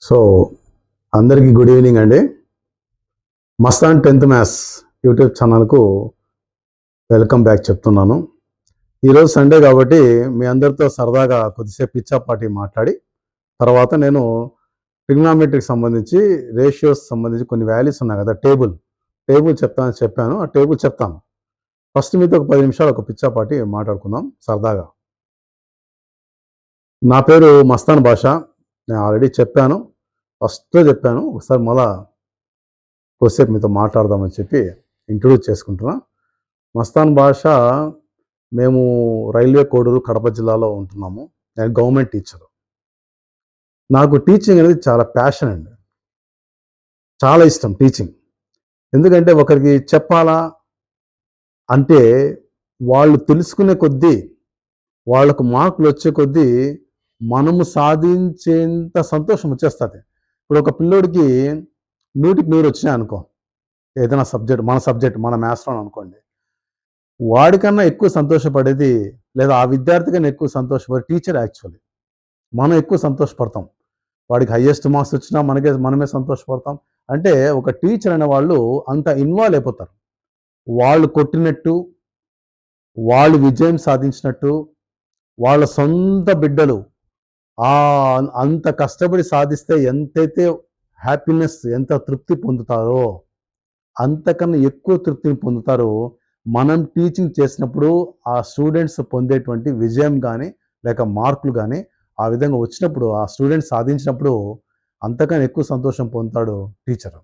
So అందరికీ good evening అండి. Mastan 10th maths YouTube ఛానల్కు వెల్కమ్ బ్యాక్ చెప్తున్నాను. ఈరోజు సండే కాబట్టి మీ అందరితో సరదాగా కొద్దిసేపు పిచ్చాపాటి మాట్లాడి తర్వాత నేను ట్రిగ్నామెట్రీకి సంబంధించి రేషియోస్ సంబంధించి కొన్ని వాల్యూస్ ఉన్నాయి కదా, టేబుల్ చెప్పాను. ఆ టేబుల్ చెప్తాను. ఫస్ట్ మీతో ఒక 10 నిమిషాలు ఒక పిచ్చాపాటి మాట్లాడుకుందాం సరదాగా. నా పేరు మస్తాన్ బాషా. నేను ఆల్రెడీ చెప్పాను, ఫస్ట్లో చెప్పాను. ఒకసారి మళ్ళా కొద్దిసేపు మీతో మాట్లాడదామని చెప్పి ఇంట్రొడ్యూస్ చేసుకుంటున్నా. మస్తాన్ బాషా. మేము రైల్వే కోడూరు కడప జిల్లాలో ఉంటున్నాము. నేను గవర్నమెంట్ టీచర్. నాకు టీచింగ్ అనేది చాలా ప్యాషన్ అండి, చాలా ఇష్టం టీచింగ్. ఎందుకంటే ఒకరికి చెప్పాలా అంటే వాళ్ళు తెలుసుకునే కొద్దీ, వాళ్ళకు మార్కులు వచ్చే కొద్దీ మనము సాధించేంత సంతోషం వచ్చేస్తుంది. ఇప్పుడు ఒక పిల్లోడికి 100కి 100 వచ్చినాయి అనుకో, ఏదైనా సబ్జెక్ట్ మన మ్యాథ్స్లో అనుకోండి, వాడికన్నా ఎక్కువ సంతోషపడేది, లేదా ఆ విద్యార్థి కన్నా ఎక్కువ సంతోషపడే టీచర్. యాక్చువల్లీ మనం ఎక్కువ సంతోషపడతాం. వాడికి హయ్యెస్ట్ మార్క్స్ వచ్చినా మనమే సంతోషపడతాం. అంటే ఒక టీచర్ అనే వాళ్ళు అంత ఇన్వాల్వ్ అయిపోతారు. వాళ్ళు కొట్టినట్టు, వాళ్ళు విజయం సాధించినట్టు, వాళ్ళ సొంత బిడ్డలు అంత కష్టపడి సాధిస్తే ఎంతైతే హ్యాపీనెస్, ఎంత తృప్తి పొందుతారో అంతకన్నా ఎక్కువ తృప్తిని పొందుతారు మనం టీచింగ్ చేసినప్పుడు. ఆ స్టూడెంట్స్ పొందేటువంటి విజయం కానీ లేక మార్కులు కానీ ఆ విధంగా వచ్చినప్పుడు, ఆ స్టూడెంట్స్ సాధించినప్పుడు అంతకన్నా ఎక్కువ సంతోషం పొందుతాడు teacher.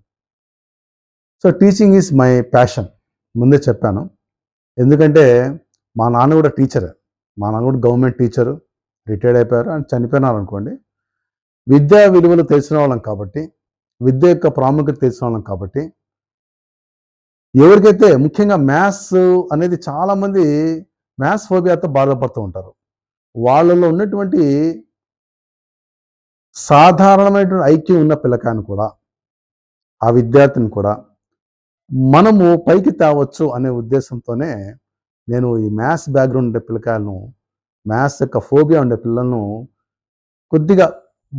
So teaching is my passion, ముందే చెప్పాను. ఎందుకంటే మా నాన్న కూడా టీచర్. మా నాన్న కూడా గవర్నమెంట్ టీచరు, రిటైర్డ్ అయిపోయారు అని చనిపోయినారు అనుకోండి. విద్యా విలువలు తెలిసిన వాళ్ళం కాబట్టి, విద్య యొక్క ప్రాముఖ్యత తెలిసిన వాళ్ళం కాబట్టి, ఎవరికైతే ముఖ్యంగా మ్యాథ్స్ అనేది చాలామంది మ్యాథ్స్ ఫోబియాతో బాధపడుతూ ఉంటారు. వాళ్ళలో ఉన్నటువంటి సాధారణమైనటువంటి ఐక్యూ ఉన్న పిల్లకాయను కూడా, ఆ విద్యార్థిని కూడా మనము పైకి తేవచ్చు అనే ఉద్దేశంతోనే నేను ఈ మ్యాథ్స్ బ్యాక్గ్రౌండ్ ఉండే పిల్లకాయలను, మ్యాథ్స్ యొక్క ఫోబియా ఉండే పిల్లలను కొద్దిగా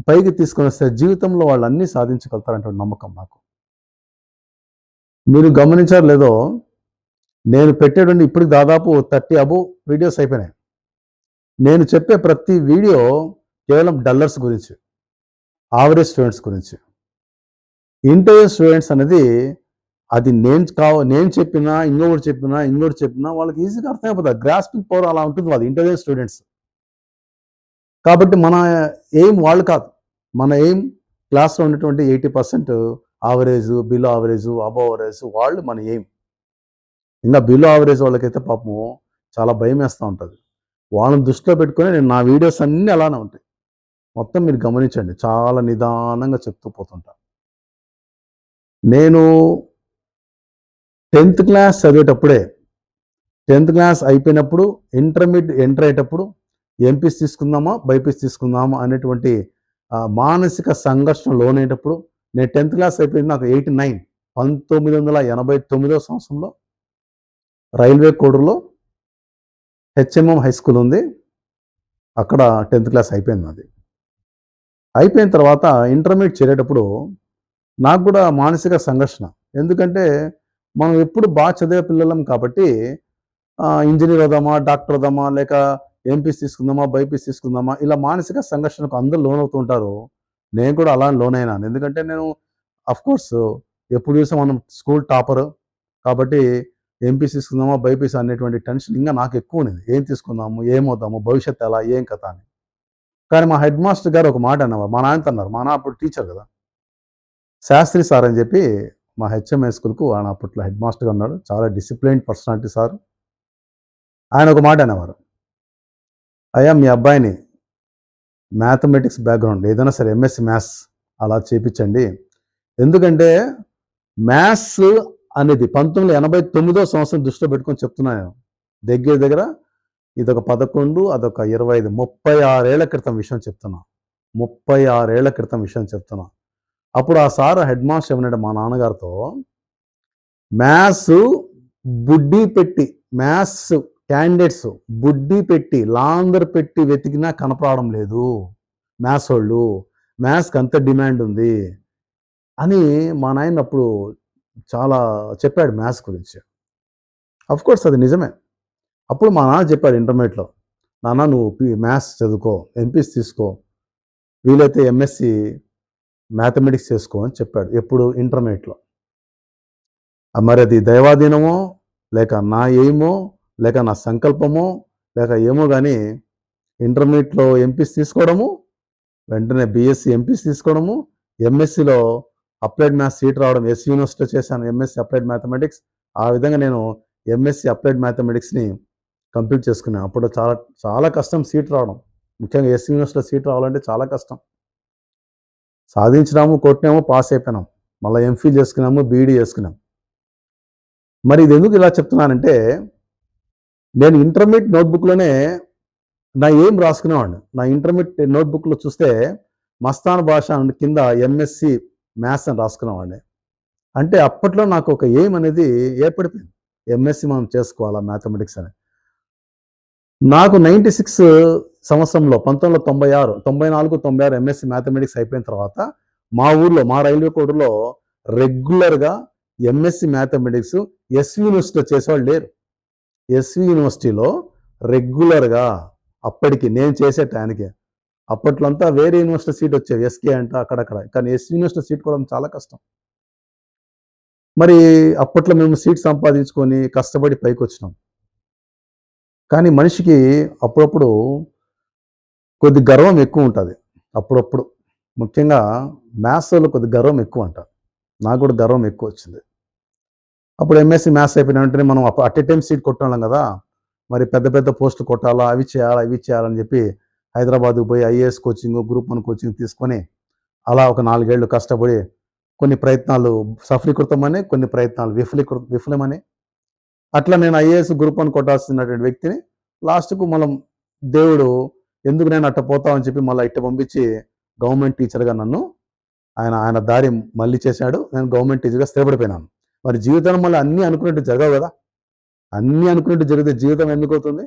పైకి తీసుకొని వస్తే జీవితంలో వాళ్ళు అన్నీ సాధించగలుగుతారంటే నమ్మకం నాకు. మీరు గమనించారు లేదో, నేను పెట్టేటువంటి ఇప్పటికి దాదాపు 30 అబోవ్ వీడియోస్ అయిపోయినాయి. నేను చెప్పే ప్రతి వీడియో కేవలం డల్లర్స్ గురించి, యావరేజ్ స్టూడెంట్స్ గురించి. ఇంటర్వ్యూ స్టూడెంట్స్ అనేది అది నేను చెప్పినా, ఇంకోటి చెప్పినా వాళ్ళకి ఈజీగా అర్థమైపోతుంది. గ్రాస్పింగ్ పవర్ అలా ఉంటుంది వాళ్ళది, ఇంటర్వ్యూ స్టూడెంట్స్. కాబట్టి మన ఎయిమ్ వాళ్ళు కాదు. మన ఎయిమ్ క్లాస్లో ఉన్నటువంటి 80% average, below average, above average వాళ్ళు మన ఎయిమ్. ఇంకా బిలో యావరేజ్ వాళ్ళకైతే పాపం చాలా భయం వేస్తూ ఉంటుంది. వాళ్ళని దృష్టిలో పెట్టుకొని నేను నా వీడియోస్ అన్నీ అలానే ఉంటాయి. మొత్తం మీరు గమనించండి, చాలా నిదానంగా చెప్తూ పోతుంటా. నేను 10th క్లాస్ చదివేటప్పుడే, 10th క్లాస్ అయిపోయినప్పుడు ఇంటర్మీడియట్ ఎంటర్ అయ్యేటప్పుడు ఎంపీసీ తీసుకుందామా బైపీసీ తీసుకుందామా అనేటువంటి మానసిక సంఘర్షణ లోనయ్యేటప్పుడు, నేను 10th క్లాస్ అయిపోయింది నాకు 1989 సంవత్సరంలో రైల్వే కోడూరులో హెచ్ఎంఎం హై స్కూల్ ఉంది, అక్కడ 10th క్లాస్ అయిపోయింది అది. అయిపోయిన తర్వాత ఇంటర్మీడియట్ చేరేటప్పుడు నాకు కూడా మానసిక సంఘర్షణ. ఎందుకంటే మనం ఎప్పుడు బాగా చదివే పిల్లలం కాబట్టి, ఇంజనీర్ అవుదామా, డాక్టర్ అవుదామా, లేక ఎంపీసీ తీసుకుందామా, బైపీసీ తీసుకుందామా, ఇలా మానసిక సంఘర్షణకు అందరూ లోనవుతూ ఉంటారు. నేను కూడా అలా లోనైనాను. ఎందుకంటే నేను అఫ్కోర్స్ ఎప్పుడు చూసా మనం స్కూల్ టాపర్ కాబట్టి ఎంపీసీ తీసుకుందామా, బైపీసీ అనేటువంటి టెన్షన్ ఇంకా నాకు ఎక్కువ ఉన్నది. ఏం తీసుకుందాము, ఏమవుదాము, భవిష్యత్తు ఎలా, ఏం కథ అని. కానీ మా హెడ్ మాస్టర్ గారు ఒక మాట అన్నారు, మా నాన్నతో అన్నారు. మా నాన్న అప్పుడు టీచర్ కదా, శాస్త్రి సార్ అని చెప్పి మా హెచ్ఎంఐ స్కూల్కు ఆయన అప్పట్లో హెడ్ మాస్టర్గా ఉన్నాడు. చాలా డిసిప్లైన్డ్ పర్సనాలిటీ సార్. ఆయన ఒక మాట అనేవారు, అయ్యా మీ అబ్బాయిని మ్యాథమెటిక్స్ బ్యాక్గ్రౌండ్ ఏదైనా సరే ఎంఎస్సి మ్యాథ్స్ అలా చేపించండి. ఎందుకంటే మ్యాథ్స్ అనేది 1989 సంవత్సరం దృష్టిలో పెట్టుకొని చెప్తున్నాను. దగ్గర ఇదొక 11, అదొక 25, 36 ఏళ్ల క్రితం విషయం చెప్తున్నా. 36 ఏళ్ల క్రితం విషయం చెప్తున్నా. అప్పుడు ఆ సార్ హెడ్ మాస్టర్ ఏమన్నాడు మా నాన్నగారితో, మ్యాథ్స్ బుడ్డి పెట్టి, మ్యాథ్స్ క్యాండిడేట్స్ బుడ్డి పెట్టి లాందరు పెట్టి వెతికినా కనపడడం లేదు మ్యాథ్స్ వాళ్ళు. మ్యాథ్స్కి అంత డిమాండ్ ఉంది అని మా నాయన అప్పుడు చాలా చెప్పాడు మ్యాథ్స్ గురించి. కోర్స్ అది నిజమే. అప్పుడు మా నాన్న చెప్పాడు ఇంటర్మీడియట్‌లో, నాన్న నువ్వు మ్యాథ్స్ చదువుకో, ఎంపీసీ తీసుకో, వీలైతే ఎంఎస్సి మ్యాథమెటిక్స్ చేసుకో అని చెప్పాడు. ఎప్పుడు? ఇంటర్మీడియట్‌లో. మరి అది దైవాధీనమో, లేక నా ఎయిమో, లేక నా సంకల్పమో, లేక ఏమో గానీ ఇంటర్మీడియట్‌లో ఎంపీసీ తీసుకోవడము, వెంటనే బీఎస్సీ ఎంపీసీ తీసుకోవడము, ఎంఎస్సిలో అప్లైడ్ మ్యాథ్స్ సీట్ రావడం. ఎస్వి యూనివర్సిటీలో చేశాను ఎంఎస్సి అప్లైడ్ మ్యాథమెటిక్స్. ఆ విధంగా నేను ఎంఎస్సి అప్లైడ్ మ్యాథమెటిక్స్‌ని కంప్లీట్ చేసుకున్నాను. అప్పుడు చాలా చాలా కష్టం సీట్ రావడం. ముఖ్యంగా ఎస్వి యూనివర్సిటీలో సీట్ రావాలంటే చాలా కష్టం. సాధించినాము, కొట్టినాము, పాస్ అయిపోయినాం. మళ్ళీ ఎంఫిల్ చేసుకున్నాము, బీఈడీ చేసుకున్నాం. మరి ఇది ఎందుకు ఇలా చెప్తున్నానంటే, నేను ఇంటర్మీడియట్ నోట్‌బుక్‌లోనే నా ఏం రాసుకునేవాడిని. నా ఇంటర్మీడియట్ నోట్‌బుక్‌లో చూస్తే మస్తాన్ భాష అని కింద ఎంఎస్సి మ్యాథ్స్ అని రాసుకునేవాడిని. అంటే అప్పట్లో నాకు ఒక ఎయిమ్ అనేది ఏర్పడిపోయింది. ఎంఎస్సి మనం చేసుకోవాలా మ్యాథమెటిక్స్ అని. నాకు 96 సంవత్సరంలో 1996, 94, 96 ఎంఎస్సి మ్యాథమెటిక్స్ అయిపోయిన తర్వాత మా ఊర్లో, మా రైల్వే కోడూరులో రెగ్యులర్‌గా ఎంఎస్సి మ్యాథమెటిక్స్ ఎస్వి యూనివర్సిటీలో చేసేవాళ్ళు లేరు. ఎస్వి యూనివర్సిటీలో రెగ్యులర్‌గా అప్పటికి నేను చేసే టయానికి అప్పట్లో అంతా వేరే యూనివర్సిటీ సీట్ వచ్చేవి. ఎస్కే అంట అక్కడక్కడ. కానీ ఎస్వి యూనివర్సిటీ సీట్ కూడా చాలా కష్టం. మరి అప్పట్లో మేము సీట్ సంపాదించుకొని కష్టపడి పైకొచ్చినాం. కానీ మనిషికి అప్పుడప్పుడు కొద్ది గర్వం ఎక్కువ ఉంటది. అప్పుడప్పుడు. ముఖ్యంగా మ్యాథ్సోళ్ళు కొద్ది గర్వం ఎక్కువంట. నాకు కూడా గర్వం ఎక్కువొచ్చింది. అప్పుడు ఎంఎస్సీ మ్యాథ్స్ అయిపోయిన వెంటనే మనం అట్ ఎ టైమ్ సీట్ కొట్టేవాళ్ళం కదా! మరి పెద్ద పెద్ద పోస్టులు కొట్టాలా, అవి చేయాలా, ఇవి చేయాలని చెప్పి హైదరాబాద్‌కి పోయి ఐఏఎస్ కోచింగ్, గ్రూప్ 1 కోచింగ్ తీసుకొని అలా ఒక 4 ఏళ్ళు కష్టపడి కొన్ని ప్రయత్నాలు సఫలీకృతమని, కొన్ని ప్రయత్నాలు విఫలమని అట్లా నేను ఐఏఎస్ గ్రూప్ 1 కొట్టాల్సినటువంటి వ్యక్తిని లాస్ట్‌కు మనం దేవుడు ఎందుకు నేను అట్ట పోతావని చెప్పి మళ్ళా ఇట్ట పంపించి గవర్నమెంట్ టీచర్‌గా నన్ను ఆయన దారి మళ్ళించేశాడు. నేను గవర్నమెంట్ టీచర్‌గా స్థిరపడిపోయినాను. మరి జీవితంలో మళ్ళీ అన్నీ అనుకున్నట్టు జరగవు కదా! అన్నీ అనుకున్నట్టు జరిగితే జీవితం ఎందుకవుతుంది?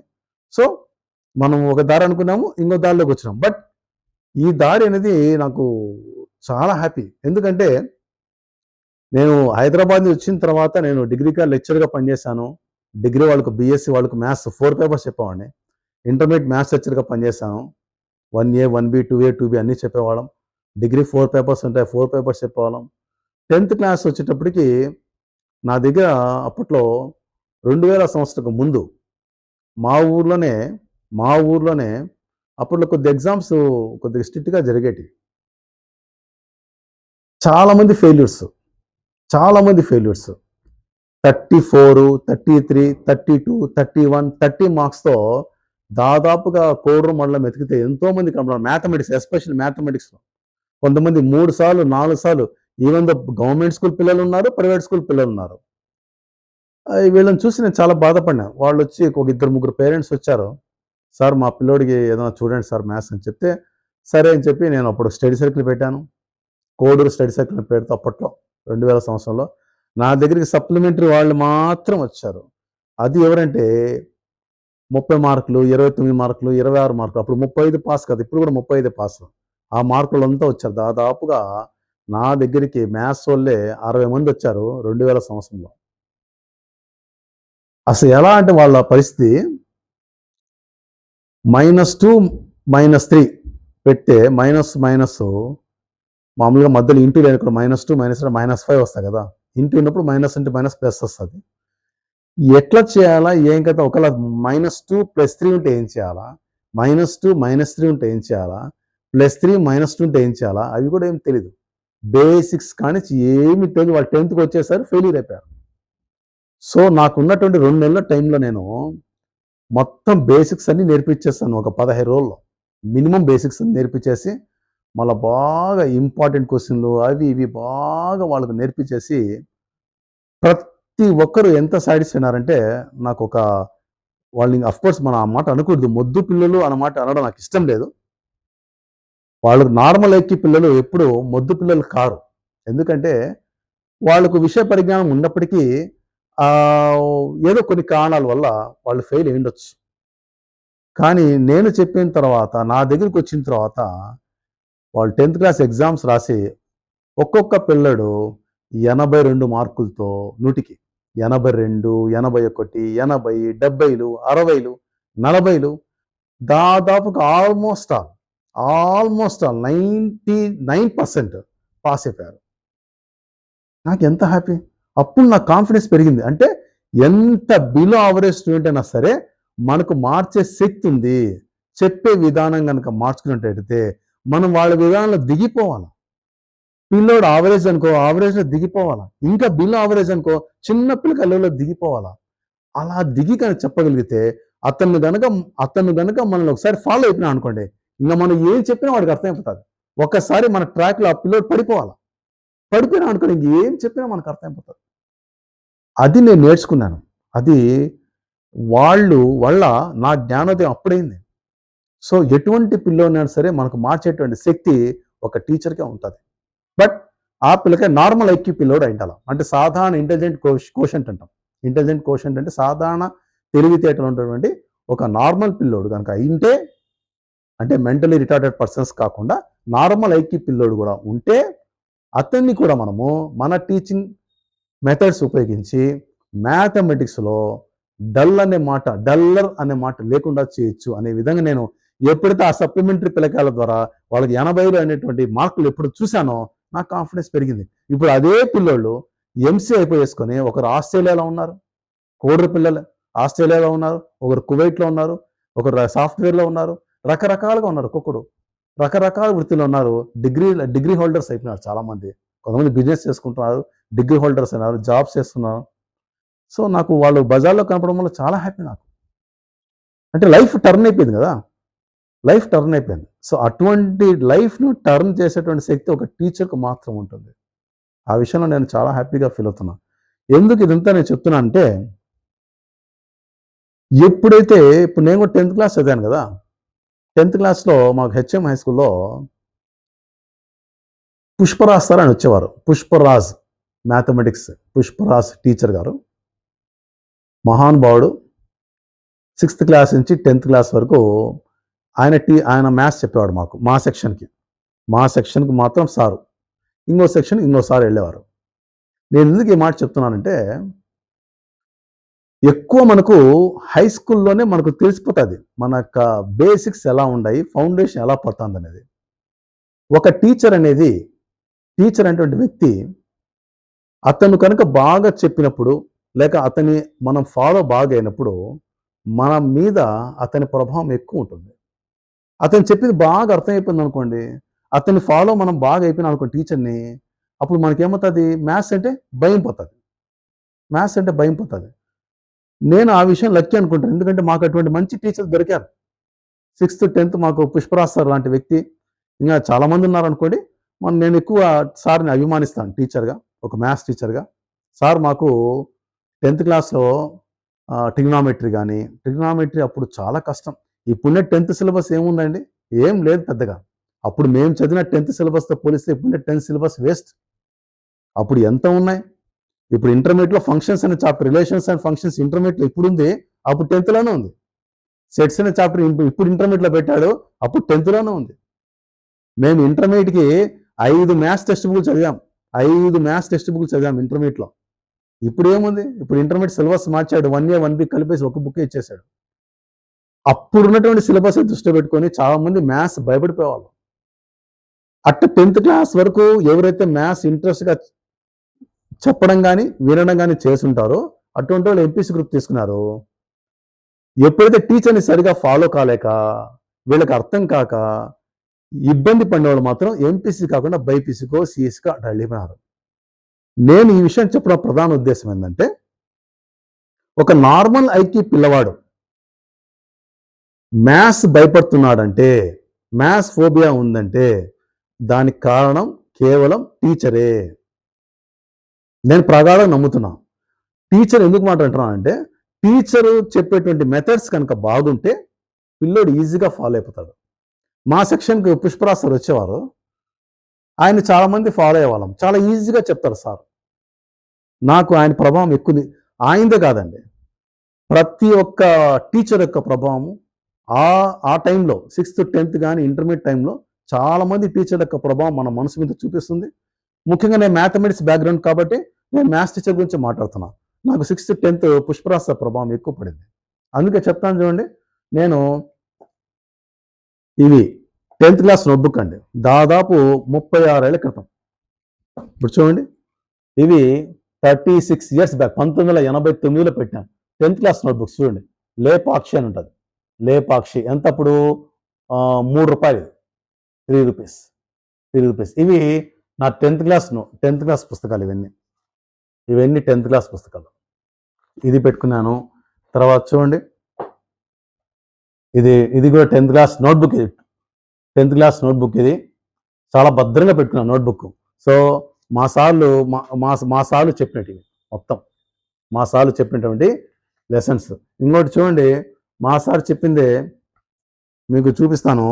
సో, మనం ఒక దారి అనుకున్నాము, ఇంకో దారిలోకొచ్చినాం. బట్ ఈ దారి అనేది నాకు చాలా హ్యాపీ. ఎందుకంటే నేను హైదరాబాద్ నుంచి వచ్చిన తర్వాత నేను డిగ్రీ లెక్చరర్‌గా పనిచేశాను. డిగ్రీ వాళ్ళకు బీఎస్సీ వాళ్ళకు మ్యాథ్స్ 4 పేపర్స్ చెప్పేవాడిని. ఇంటర్మీడియేట్ మ్యాథ్స్ లెక్చరర్‌గా పనిచేశాను. 1A, 1B, 2A, 2B అన్నీ చెప్పేవాళ్ళం. డిగ్రీ 4 పేపర్స్ ఉంటాయి. 4 పేపర్స్ చెప్పేవాళ్ళం. 10థ్ క్లాస్ వచ్చేటప్పటికి నా దగ్గర అప్పట్లో 2000 సంవత్సరంకు ముందు మా ఊర్లోనే మా ఊర్లోనే అప్పట్లో కొద్ది ఎగ్జామ్స్ కొద్దిగా స్ట్రిక్ట్‌గా జరిగేటివి. చాలామంది ఫెయిల్యూర్స్. చాలామంది ఫెయిల్యూర్స్. 34, 33, 32, 31, 30 మార్క్స్‌తో దాదాపుగా కోడూరు మండలం వెతికితే ఎంతోమంది కనపడారు. Mathematics especially మ్యాథమెటిక్స్‌లో. కొంతమంది 3 సార్లు, 4 సార్లు ఈవెన్ దో గవర్నమెంట్ స్కూల్ పిల్లలున్నారు, ప్రైవేట్ స్కూల్ పిల్లలున్నారు. వీళ్ళని చూసి నేను చాలా బాధపడినా. వాళ్ళొచ్చి ఒక ఇద్దరు, ముగ్గురు పేరెంట్స్ వచ్చారు. సార్ మా పిల్లోడికి ఏదైనా చూడండి సార్ మ్యాథ్స్ అని చెప్తే, సరే అని చెప్పి నేను అప్పుడు స్టడీ సర్కిల్ పెట్టాను. కోడూరు స్టడీ సర్కిల్ పేరుతో అప్పట్లో 2000 సంవత్సరంలో. నా దగ్గరికి సప్లిమెంటరీ వాళ్ళు మాత్రం వచ్చారు. అది ఎవరంటే 30 మార్కులు, 29 మార్కులు, 26 మార్కులు. అప్పుడు 35 పాస్ కాదు. ఇప్పుడు కూడా 35 పాసు. ఆ మార్కులంతా వచ్చారు. దాదాపుగా నా దగ్గరికి మ్యాథ్స్ వోళ్ళే 60 మందొచ్చారు 2000 సంవత్సరంలో. అసలు ఎలా అంటే వాళ్ళ పరిస్థితి -2, -3 పెడితే మైనస్ మామూలుగా మధ్యలో ఇంటూ లేనప్పుడు -2, -3, -5 వస్తాయి కదా! ఇంటూ ఉన్నప్పుడు మైనస్ అంటే మైనస్ ప్లస్ వస్తది. ఎట్లా చేయాలా? ఏం కథ? ఒకవేళ -2 +3 ఉంటే ఏం చేయాలా? -2 -3 ఉంటే ఏం చేయాలా? +3 -2 ఉంటే ఏం చేయాలా? అవి కూడా ఏం తెలీదు. బేసిక్స్ కానించి ఏమి తెలీదు. వాళ్ళు 10థ్‌కి వచ్చేసరికి ఫెయిల్యూర్ అయిపోయారు. సో, నాకున్నటువంటి 2 నెలల టైంలో నేను మొత్తం బేసిక్స్ అన్నీ నేర్పించేసాను ఒక 15 రోజుల్లో. మినిమమ్ బేసిక్స్ అన్నీ నేర్పించేసి, మళ్ళా బాగా ఇంపార్టెంట్ క్వెషన్‌లు అవి ఇవి బాగా వాళ్ళకి నేర్పించేసి, ప్రతి ఒక్కరు ఎంత సాటిస్ఫై అయినారంటే నాకొక వాళ్ళని అఫ్‌కోర్స్ మనం ఆ మాట అనకూడదు. మొద్దు పిల్లలు అన్న మాట అనడం నాకిష్టం లేదు. వాళ్ళు నార్మల్ ఐక్యూ పిల్లలు ఎప్పుడు మొద్దు పిల్లలు కారు. ఎందుకంటే వాళ్ళకు విషయ పరిజ్ఞానం ఉన్నప్పటికీ ఏదో కొన్ని కారణాల వల్ల వాళ్ళు ఫెయిల్ అయ్యుండొచ్చు. కానీ నేను చెప్పిన తర్వాత, నా దగ్గరికొచ్చిన తర్వాత వాళ్ళు 10th క్లాస్ ఎగ్జామ్స్ రాసి ఒక్కొక్క పిల్లడు 82 మార్కులతో 100కి 82, 81, 80, 70, 60, 40 దాదాపుగా ఆల్మోస్ట్ ఆల్ 99% పాస్ అయిపోయారు. నాకు ఎంత హ్యాపీ. అప్పుడు నాకు కాన్ఫిడెన్స్ పెరిగింది. అంటే ఎంత బిలో యావరేజ్ స్టూడెంట్ అయినా సరే మనకు మార్చే శక్తి ఉంది. చెప్పే విధానం గనక మార్చుకున్నట్టయితే మనం వాళ్ళ విధానంలో దిగిపోవాలి. పిల్లోడు యావరేజ్ అనుకో, యావరేజ్‌లో దిగిపోవాలా. ఇంకా బిలో యావరేజ్ అనుకో, చిన్న పిల్లకాయల లెవెల్‌లో దిగిపోవాలా. అలా దిగి కానీ చెప్పగలిగితే అతను గనక మనల్ని ఒకసారి ఫాలో అయిపోయినాం అనుకోండి, ఇంక మనం ఏం చెప్పినా వాడికి అర్థమైపోతది. ఒక్కసారి మన ట్రాక్‌లో ఆ పిల్లోడు పడిపోవాలా. పడిపోయినాం అనుకోండి, ఇంక ఏం చెప్పినా మనకు అర్థమైపోతది. అది నేను నేర్చుకున్నాను. అది వాళ్ళు వల్ల నా జ్ఞానోదయం అప్పుడైంది. సో, ఎటువంటి పిల్లోడినైనా సరే మనకు మార్చేటువంటి శక్తి ఒక టీచర్‌కే ఉంటది. బట్ ఆ పిల్లకాయ నార్మల్ ఐక్యూ పిల్లోడు అయిండాల. అంటే సాధారణ ఇంటెలిజెంట్ కోషెంట్ అంటాం. ఇంటెలిజెంట్ కోషెంట్ అంటే సాధారణ తెలివితేటలు ఉన్నటువంటి ఒక నార్మల్ పిల్లోడు గనక అయింటే, అంటే మెంటల్లీ రిటార్డెడ్ పర్సన్స్ కాకుండా నార్మల్ ఐక్యూ పిల్లోడు కూడా ఉంటే, అతన్ని కూడా మనము మన టీచింగ్ మెథడ్స్ ఉపయోగించి మ్యాథమెటిక్స్‌లో డల్లర్ అనే మాట లేకుండా చేయొచ్చు అనే విధంగా నేను ఎప్పుడైతే ఆ సప్లిమెంటరీ పిల్లకాయల ద్వారా వాళ్ళకి 80 అనేటువంటి మార్కులు ఎప్పుడు చూశానో నాకు కాన్ఫిడెన్స్ పెరిగింది. ఇప్పుడు అదే పిల్లోళ్ళు ఎంసీఏ అయిపోయేసుకొని ఒకరు ఆస్ట్రేలియాలో ఉన్నారు. కోడరు పిల్లలు ఆస్ట్రేలియాలో ఉన్నారు. ఒకరు కువైట్‌లో ఉన్నారు. ఒకరు సాఫ్ట్‌వేర్‌లో ఉన్నారు. రకరకాలుగా ఉన్నారు ఒక్కొక్కడు. రకరకాల వృత్తిలో ఉన్నారు. డిగ్రీ హోల్డర్స్ అయిపోయినారు చాలామంది. కొంతమంది బిజినెస్ చేసుకుంటున్నారు. డిగ్రీ హోల్డర్స్ అయినారు. జాబ్స్ చేస్తున్నారు. సో, నాకు వాళ్ళు బజార్‌లో కనపడడం వల్ల చాలా హ్యాపీ నాకు. అంటే లైఫ్ టర్న్ అయిపోయింది కదా! లైఫ్ టర్న్ అయిపోయింది. సో, అటువంటి లైఫ్‌ను టర్న్ చేసేటువంటి శక్తి ఒక టీచర్‌కి మాత్రం ఉంటుంది. ఆ విషయంలో నేను చాలా హ్యాపీగా ఫీల్ అవుతున్నా. ఎందుకు ఇదంతా నేను చెప్తున్నా అంటే, ఎప్పుడైతే ఇప్పుడు నేను కూడా 10th క్లాస్ చదివాను కదా! 10th క్లాస్‌లో మాకు హెచ్ఎం హై స్కూల్‌లో పుష్పరాజ్ సార్ అని వచ్చేవారు. పుష్పరాజ్ మ్యాథమెటిక్స్ పుష్పరాజ్ టీచర్ గారు. మహానుభావుడు. 6th క్లాస్ నుంచి 10th క్లాస్ వరకు ఆయన మ్యాథ్స్ చెప్పేవాడు మాకు. మా సెక్షన్‌కి మాత్రం సారు. ఇంకో సెక్షన్‌కి ఇంకో సార్ వెళ్ళేవారు. నేను ఎందుకు ఈ మాట చెప్తున్నానంటే, ఎక్కువ మనకు హై స్కూల్‌లోనే మనకు తెలిసిపోతది. మన యొక్క బేసిక్స్ ఎలా ఉన్నాయి, ఫౌండేషన్ ఎలా పడుతుందనేది. ఒక టీచర్ అనేటువంటి వ్యక్తి అతను కనుక బాగా చెప్పినప్పుడు, లేక అతని మనం ఫాలో బాగా అయినప్పుడు, మన మీద అతని ప్రభావం ఎక్కువ ఉంటుంది. అతను చెప్పింది బాగా అర్థమైపోయిందనుకోండి, అతన్ని ఫాలో మనం బాగా అయిపోయినాం అనుకోండి టీచర్‌ని, అప్పుడు మనకేమవుతది మ్యాథ్స్ అంటే భయం పోతది. మ్యాథ్స్ అంటే భయం పోతది. నేను ఆ విషయం లక్కీ అనుకుంటాను. ఎందుకంటే మాకు అటువంటి మంచి టీచర్స్ దొరికారు. 6th, 10th మాకు పుష్పరాజ్ సార్ లాంటి వ్యక్తి, ఇంకా చాలామంది ఉన్నారనుకోండి. నేను ఎక్కువ సార్‌ని అభిమానిస్తాను టీచర్‌గా, ఒక మ్యాథ్స్ టీచర్‌గా. సార్ మాకు 10th క్లాస్‌లో ట్రిగ్నామెట్రీ అప్పుడు చాలా కష్టం. ఇప్పుడున్న 10th సిలబస్ ఏముందండి? ఏం లేదు పెద్దగా. అప్పుడు మేము చదివిన 10th సిలబస్‌తో పోలిస్తే ఇప్పుడున్న 10th సిలబస్ వేస్ట్. అప్పుడు ఎంత ఉన్నాయి? ఇప్పుడు ఇంటర్మీడియేట్‌లో ఫంక్షన్స్ అనే చాప్టర్, రిలేషన్స్ అండ్ ఫంక్షన్స్ ఇంటర్మీడియేట్‌లో ఇప్పుడుంది. అప్పుడు 10థ్‌లోనే ఉంది. సెట్స్ అనే చాప్టర్ ఇప్పుడు ఇంటర్మీడియేట్‌లో పెట్టాడు. అప్పుడు 10థ్‌లోనే ఉంది. మేము ఇంటర్మీడియేట్‌కి 5 మ్యాథ్స్ టెక్స్ట్ బుక్‌లు చదివాం. 5 మ్యాథ్స్ టెక్స్ట్ బుక్‌లు చదివాం ఇంటర్మీడియేట్‌లో. ఇప్పుడేముంది? ఇప్పుడు ఇంటర్మీడియేట్ సిలబస్ మార్చాడు. 1A, 1B కలిపేసి ఒక బుక్కే ఇచ్చేసాడు. అప్పుడున్నటువంటి సిలబస్ దృష్టిలో పెట్టుకొని చాలామంది మ్యాథ్స్ భయపడిపోయేవాళ్ళు. 10th క్లాస్ వరకు ఎవరైతే మ్యాథ్స్ ఇంట్రెస్ట్‌గా చెప్పడం గాని, వినడం గాని చేసుంటారో అటువంటి వాళ్ళు ఎంపీసీ గ్రూప్ తీసుకున్నారు. ఎప్పుడైతే టీచర్‌ని సరిగ్గా ఫాలో కాలేక, వీళ్ళకి అర్థం కాక ఇబ్బంది పడినోళ్ళు మాత్రం ఎంపీసీ కాకుండా బైపీసీకో, సీఎస్‌కో అటు వెళ్ళిపోయారు. నేను ఈ విషయం చెప్పడం ప్రధాన ఉద్దేశ్యం ఏందంటే, ఒక నార్మల్ ఐక్యూ పిల్లవాడు మ్యాథ్స్ భయపడుతున్నాడంటే, మ్యాథ్స్ ఫోబియా ఉందంటే, దానికి కారణం కేవలం టీచరే. నేను ప్రగాఢంగా నమ్ముతున్నా. టీచర్ ఎందుకు మాట అంటున్నానంటే, టీచరు చెప్పేటువంటి మెథడ్స్ కనుక బాగుంటే, పిల్లోడు ఈజీగా ఫాలో అయిపోతాడు. మా సెక్షన్‌కి పుష్పరాజ్ సార్ వచ్చేవారు. ఆయన్ని చాలామంది ఫాలో అయ్యేవాళ్ళం. చాలా ఈజీగా చెప్తారు సార్. నాకు ఆయన ప్రభావం ఎక్కువ. ఆయనదే కాదండి. ప్రతి ఒక్క టీచర్ యొక్క ప్రభావము ఆ టైంలో 6th, 10th గాని ఇంటర్మీడియేట్ టైంలో చాలామంది టీచర్ల యొక్క ప్రభావం మన మనసు మీద చూపిస్తుంది. ముఖ్యంగా నేను మ్యాథమెటిక్స్ బ్యాక్గ్రౌండ్ కాబట్టి నేను మ్యాథ్స్ టీచర్ గురించి మాట్లాడుతున్నా. నాకు 6th 10th పుష్పరాజ్ సార్ ప్రభావం ఎక్కువ పడింది. అందుకే చెప్తాను చూడండి, నేను ఇవి 10th క్లాస్ నోట్బుక్ అండి, దాదాపు 36 ఏళ్ల క్రితం. ఇప్పుడు చూడండి, ఇవి 36 ఇయర్స్ బ్యాక్ 1989లో పెట్టాను 10th క్లాస్ నోట్బుక్స్. చూడండి, లేపాక్షి అని ఉంటుంది. లేపాక్షి ఎంత అప్పుడు? 3 రూపాయలు, 3 రూపీస్, 3 రూపీస్. ఇవి నా 10th క్లాస్ పుస్తకాలు. ఇవన్నీ 10th క్లాస్ పుస్తకాలు. ఇది పెట్టుకున్నాను. తర్వాత చూడండి, ఇది కూడా 10th క్లాస్ నోట్బుక్. ఇది 10th క్లాస్ నోట్బుక్. ఇది చాలా భద్రంగా పెట్టుకున్నాను నోట్బుక్. సో మా సార్లు చెప్పినట్టు మొత్తం మా సార్లు చెప్పినటువంటి లెసన్స్. ఇంకోటి చూడండి, మా సార్ చెప్పిందే మీకు చూపిస్తాను.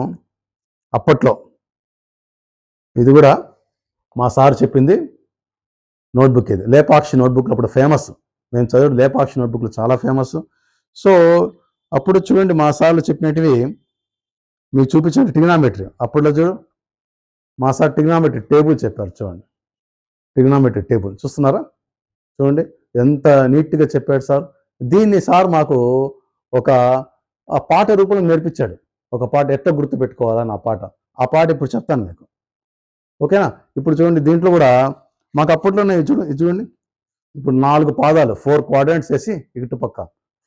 అప్పట్లో ఇది కూడా మా సార్ చెప్పింది నోట్బుక్. ఇది లేపాక్షి నోట్బుక్లు అప్పుడు ఫేమస్. మేము చదివి లేపాక్షి నోట్బుక్లు చాలా ఫేమస్. సో అప్పుడు చూడండి, మా సార్లు చెప్పినట్టువి మీకు చూపించిన ట్రిగ్నామెట్రీ. అప్పట్లో చూడు, మా సార్ ట్రిగ్నామెట్రీ టేబుల్ చెప్పారు. చూడండి, ట్రిగ్నామెట్రీ టేబుల్ చూస్తున్నారా? చూడండి ఎంత నీట్గా చెప్పాడు సార్. దీన్ని సార్ మాకు ఒక పాట రూపంలో నేర్పించాడు. ఒక పాట ఎట్లా గుర్తు పెట్టుకోవాలని ఆ పాట ఇప్పుడు చెప్తాను మీకు, ఓకేనా? ఇప్పుడు చూడండి, దీంట్లో కూడా మాకు అప్పట్లోనే చూడండి, ఇప్పుడు 4 పాదాలు 4 క్వాడ్రంట్స్ వేసి, ఇటు పక్క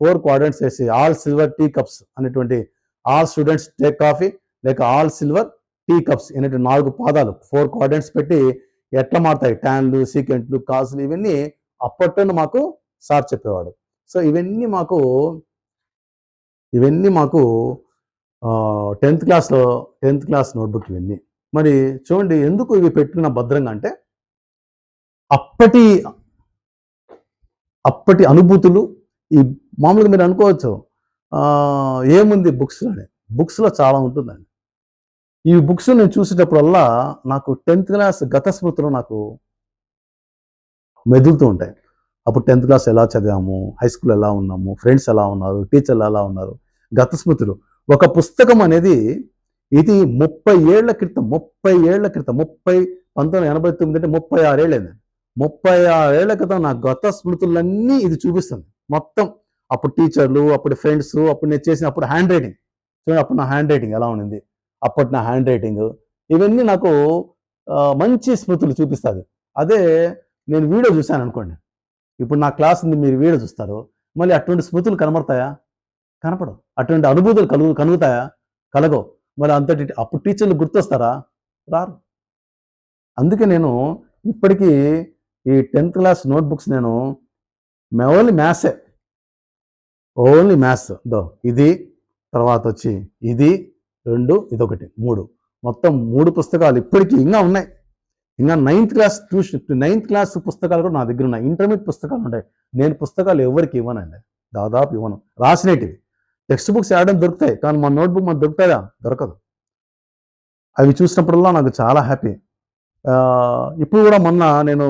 4 క్వాడ్రంట్స్ వేసి ఆల్ సిల్వర్ టీ కప్స్ అనేటువంటి, ఆల్ స్టూడెంట్స్ టేక్ కాఫీ లేక ఆల్ సిల్వర్ టీ కప్స్ అనేటువంటి 4 పాదాలు 4 క్వాడ్రంట్స్ పెట్టి ఎట్లా మారుతాయి టైంలు, సీకెంట్లు, కాసులు, ఇవన్నీ అప్పట్లోనే మాకు సార్ చెప్పేవాడు. సో ఇవన్నీ మాకు 10th క్లాస్ నోట్బుక్ ఇవన్నీ. మరి చూడండి, ఎందుకు ఇవి పెట్టుకున్న భద్రంగా అంటే అప్పటి అనుభూతులు. ఈ మామూలుగా మీరు అనుకోవచ్చు ఏముంది బుక్స్లో చాలా ఉంటుందండి. ఈ బుక్స్ నేను చూసేటప్పుడల్లా నాకు 10th క్లాస్ గత స్మృతులు నాకు మెదులుతూ ఉంటాయి. అప్పుడు 10th క్లాస్ ఎలా చదివాము, హై స్కూల్ ఎలా ఉన్నాము, ఫ్రెండ్స్ ఎలా ఉన్నారు, టీచర్లు ఎలా ఉన్నారు, గత స్మృతులు. ఒక పుస్తకం అనేది ఇది 30 ఏళ్ల క్రితం 1989 అంటే 36 ఏళ్ళైంది. 36 ఏళ్ల క్రితం నా గత స్మృతులన్నీ ఇది చూపిస్తుంది మొత్తం. అప్పుడు టీచర్లు, అప్పుడు ఫ్రెండ్స్, అప్పుడు నేను చేసిన అప్పుడు హ్యాండ్ రైటింగ్. చూడండి, అప్పుడు నా హ్యాండ్ రైటింగ్ ఎలా ఉండింది, అప్పటి నా హ్యాండ్ రైటింగ్, ఇవన్నీ నాకు మంచి స్మృతులు చూపిస్తుంది. అదే నేను వీడియో చూశాను అనుకోండి, ఇప్పుడు నా క్లాస్ ఉంది, మీరు వీడియో చూస్తారు, మళ్ళీ అటువంటి స్మృతులు కనబడతాయా? కనపడవు. అటువంటి అనుభూతులు కలుగుతాయా? కలగవు. మరి అంతటి అప్పుడు టీచర్లు గుర్తొస్తారా? రారు. అందుకే నేను ఇప్పటికీ ఈ 10th క్లాస్ నోట్బుక్స్ నేను ఓన్లీ మ్యాథ్స్ ఇది, తర్వాత వచ్చి ఇది 2, ఇదొకటి 3, మొత్తం 3 పుస్తకాలు ఇప్పటికీ ఇంకా ఉన్నాయి. ఇంకా 9th క్లాస్ పుస్తకాలు కూడా నా దగ్గర ఉన్నాయి. ఇంటర్మీడియట్ పుస్తకాలు ఉంటాయి. నేను పుస్తకాలు ఎవరికి ఇవ్వనండి, దాదాపు ఇవ్వను. రాసినవి టెక్స్ట్ బుక్స్ ఆడడం దొరుకుతాయి, కానీ మా నోట్బుక్ మనకు దొరుకుతాయా? దొరకదు. అవి చూసినప్పుడల్లా నాకు చాలా హ్యాపీ. ఇప్పుడు కూడా మొన్న నేను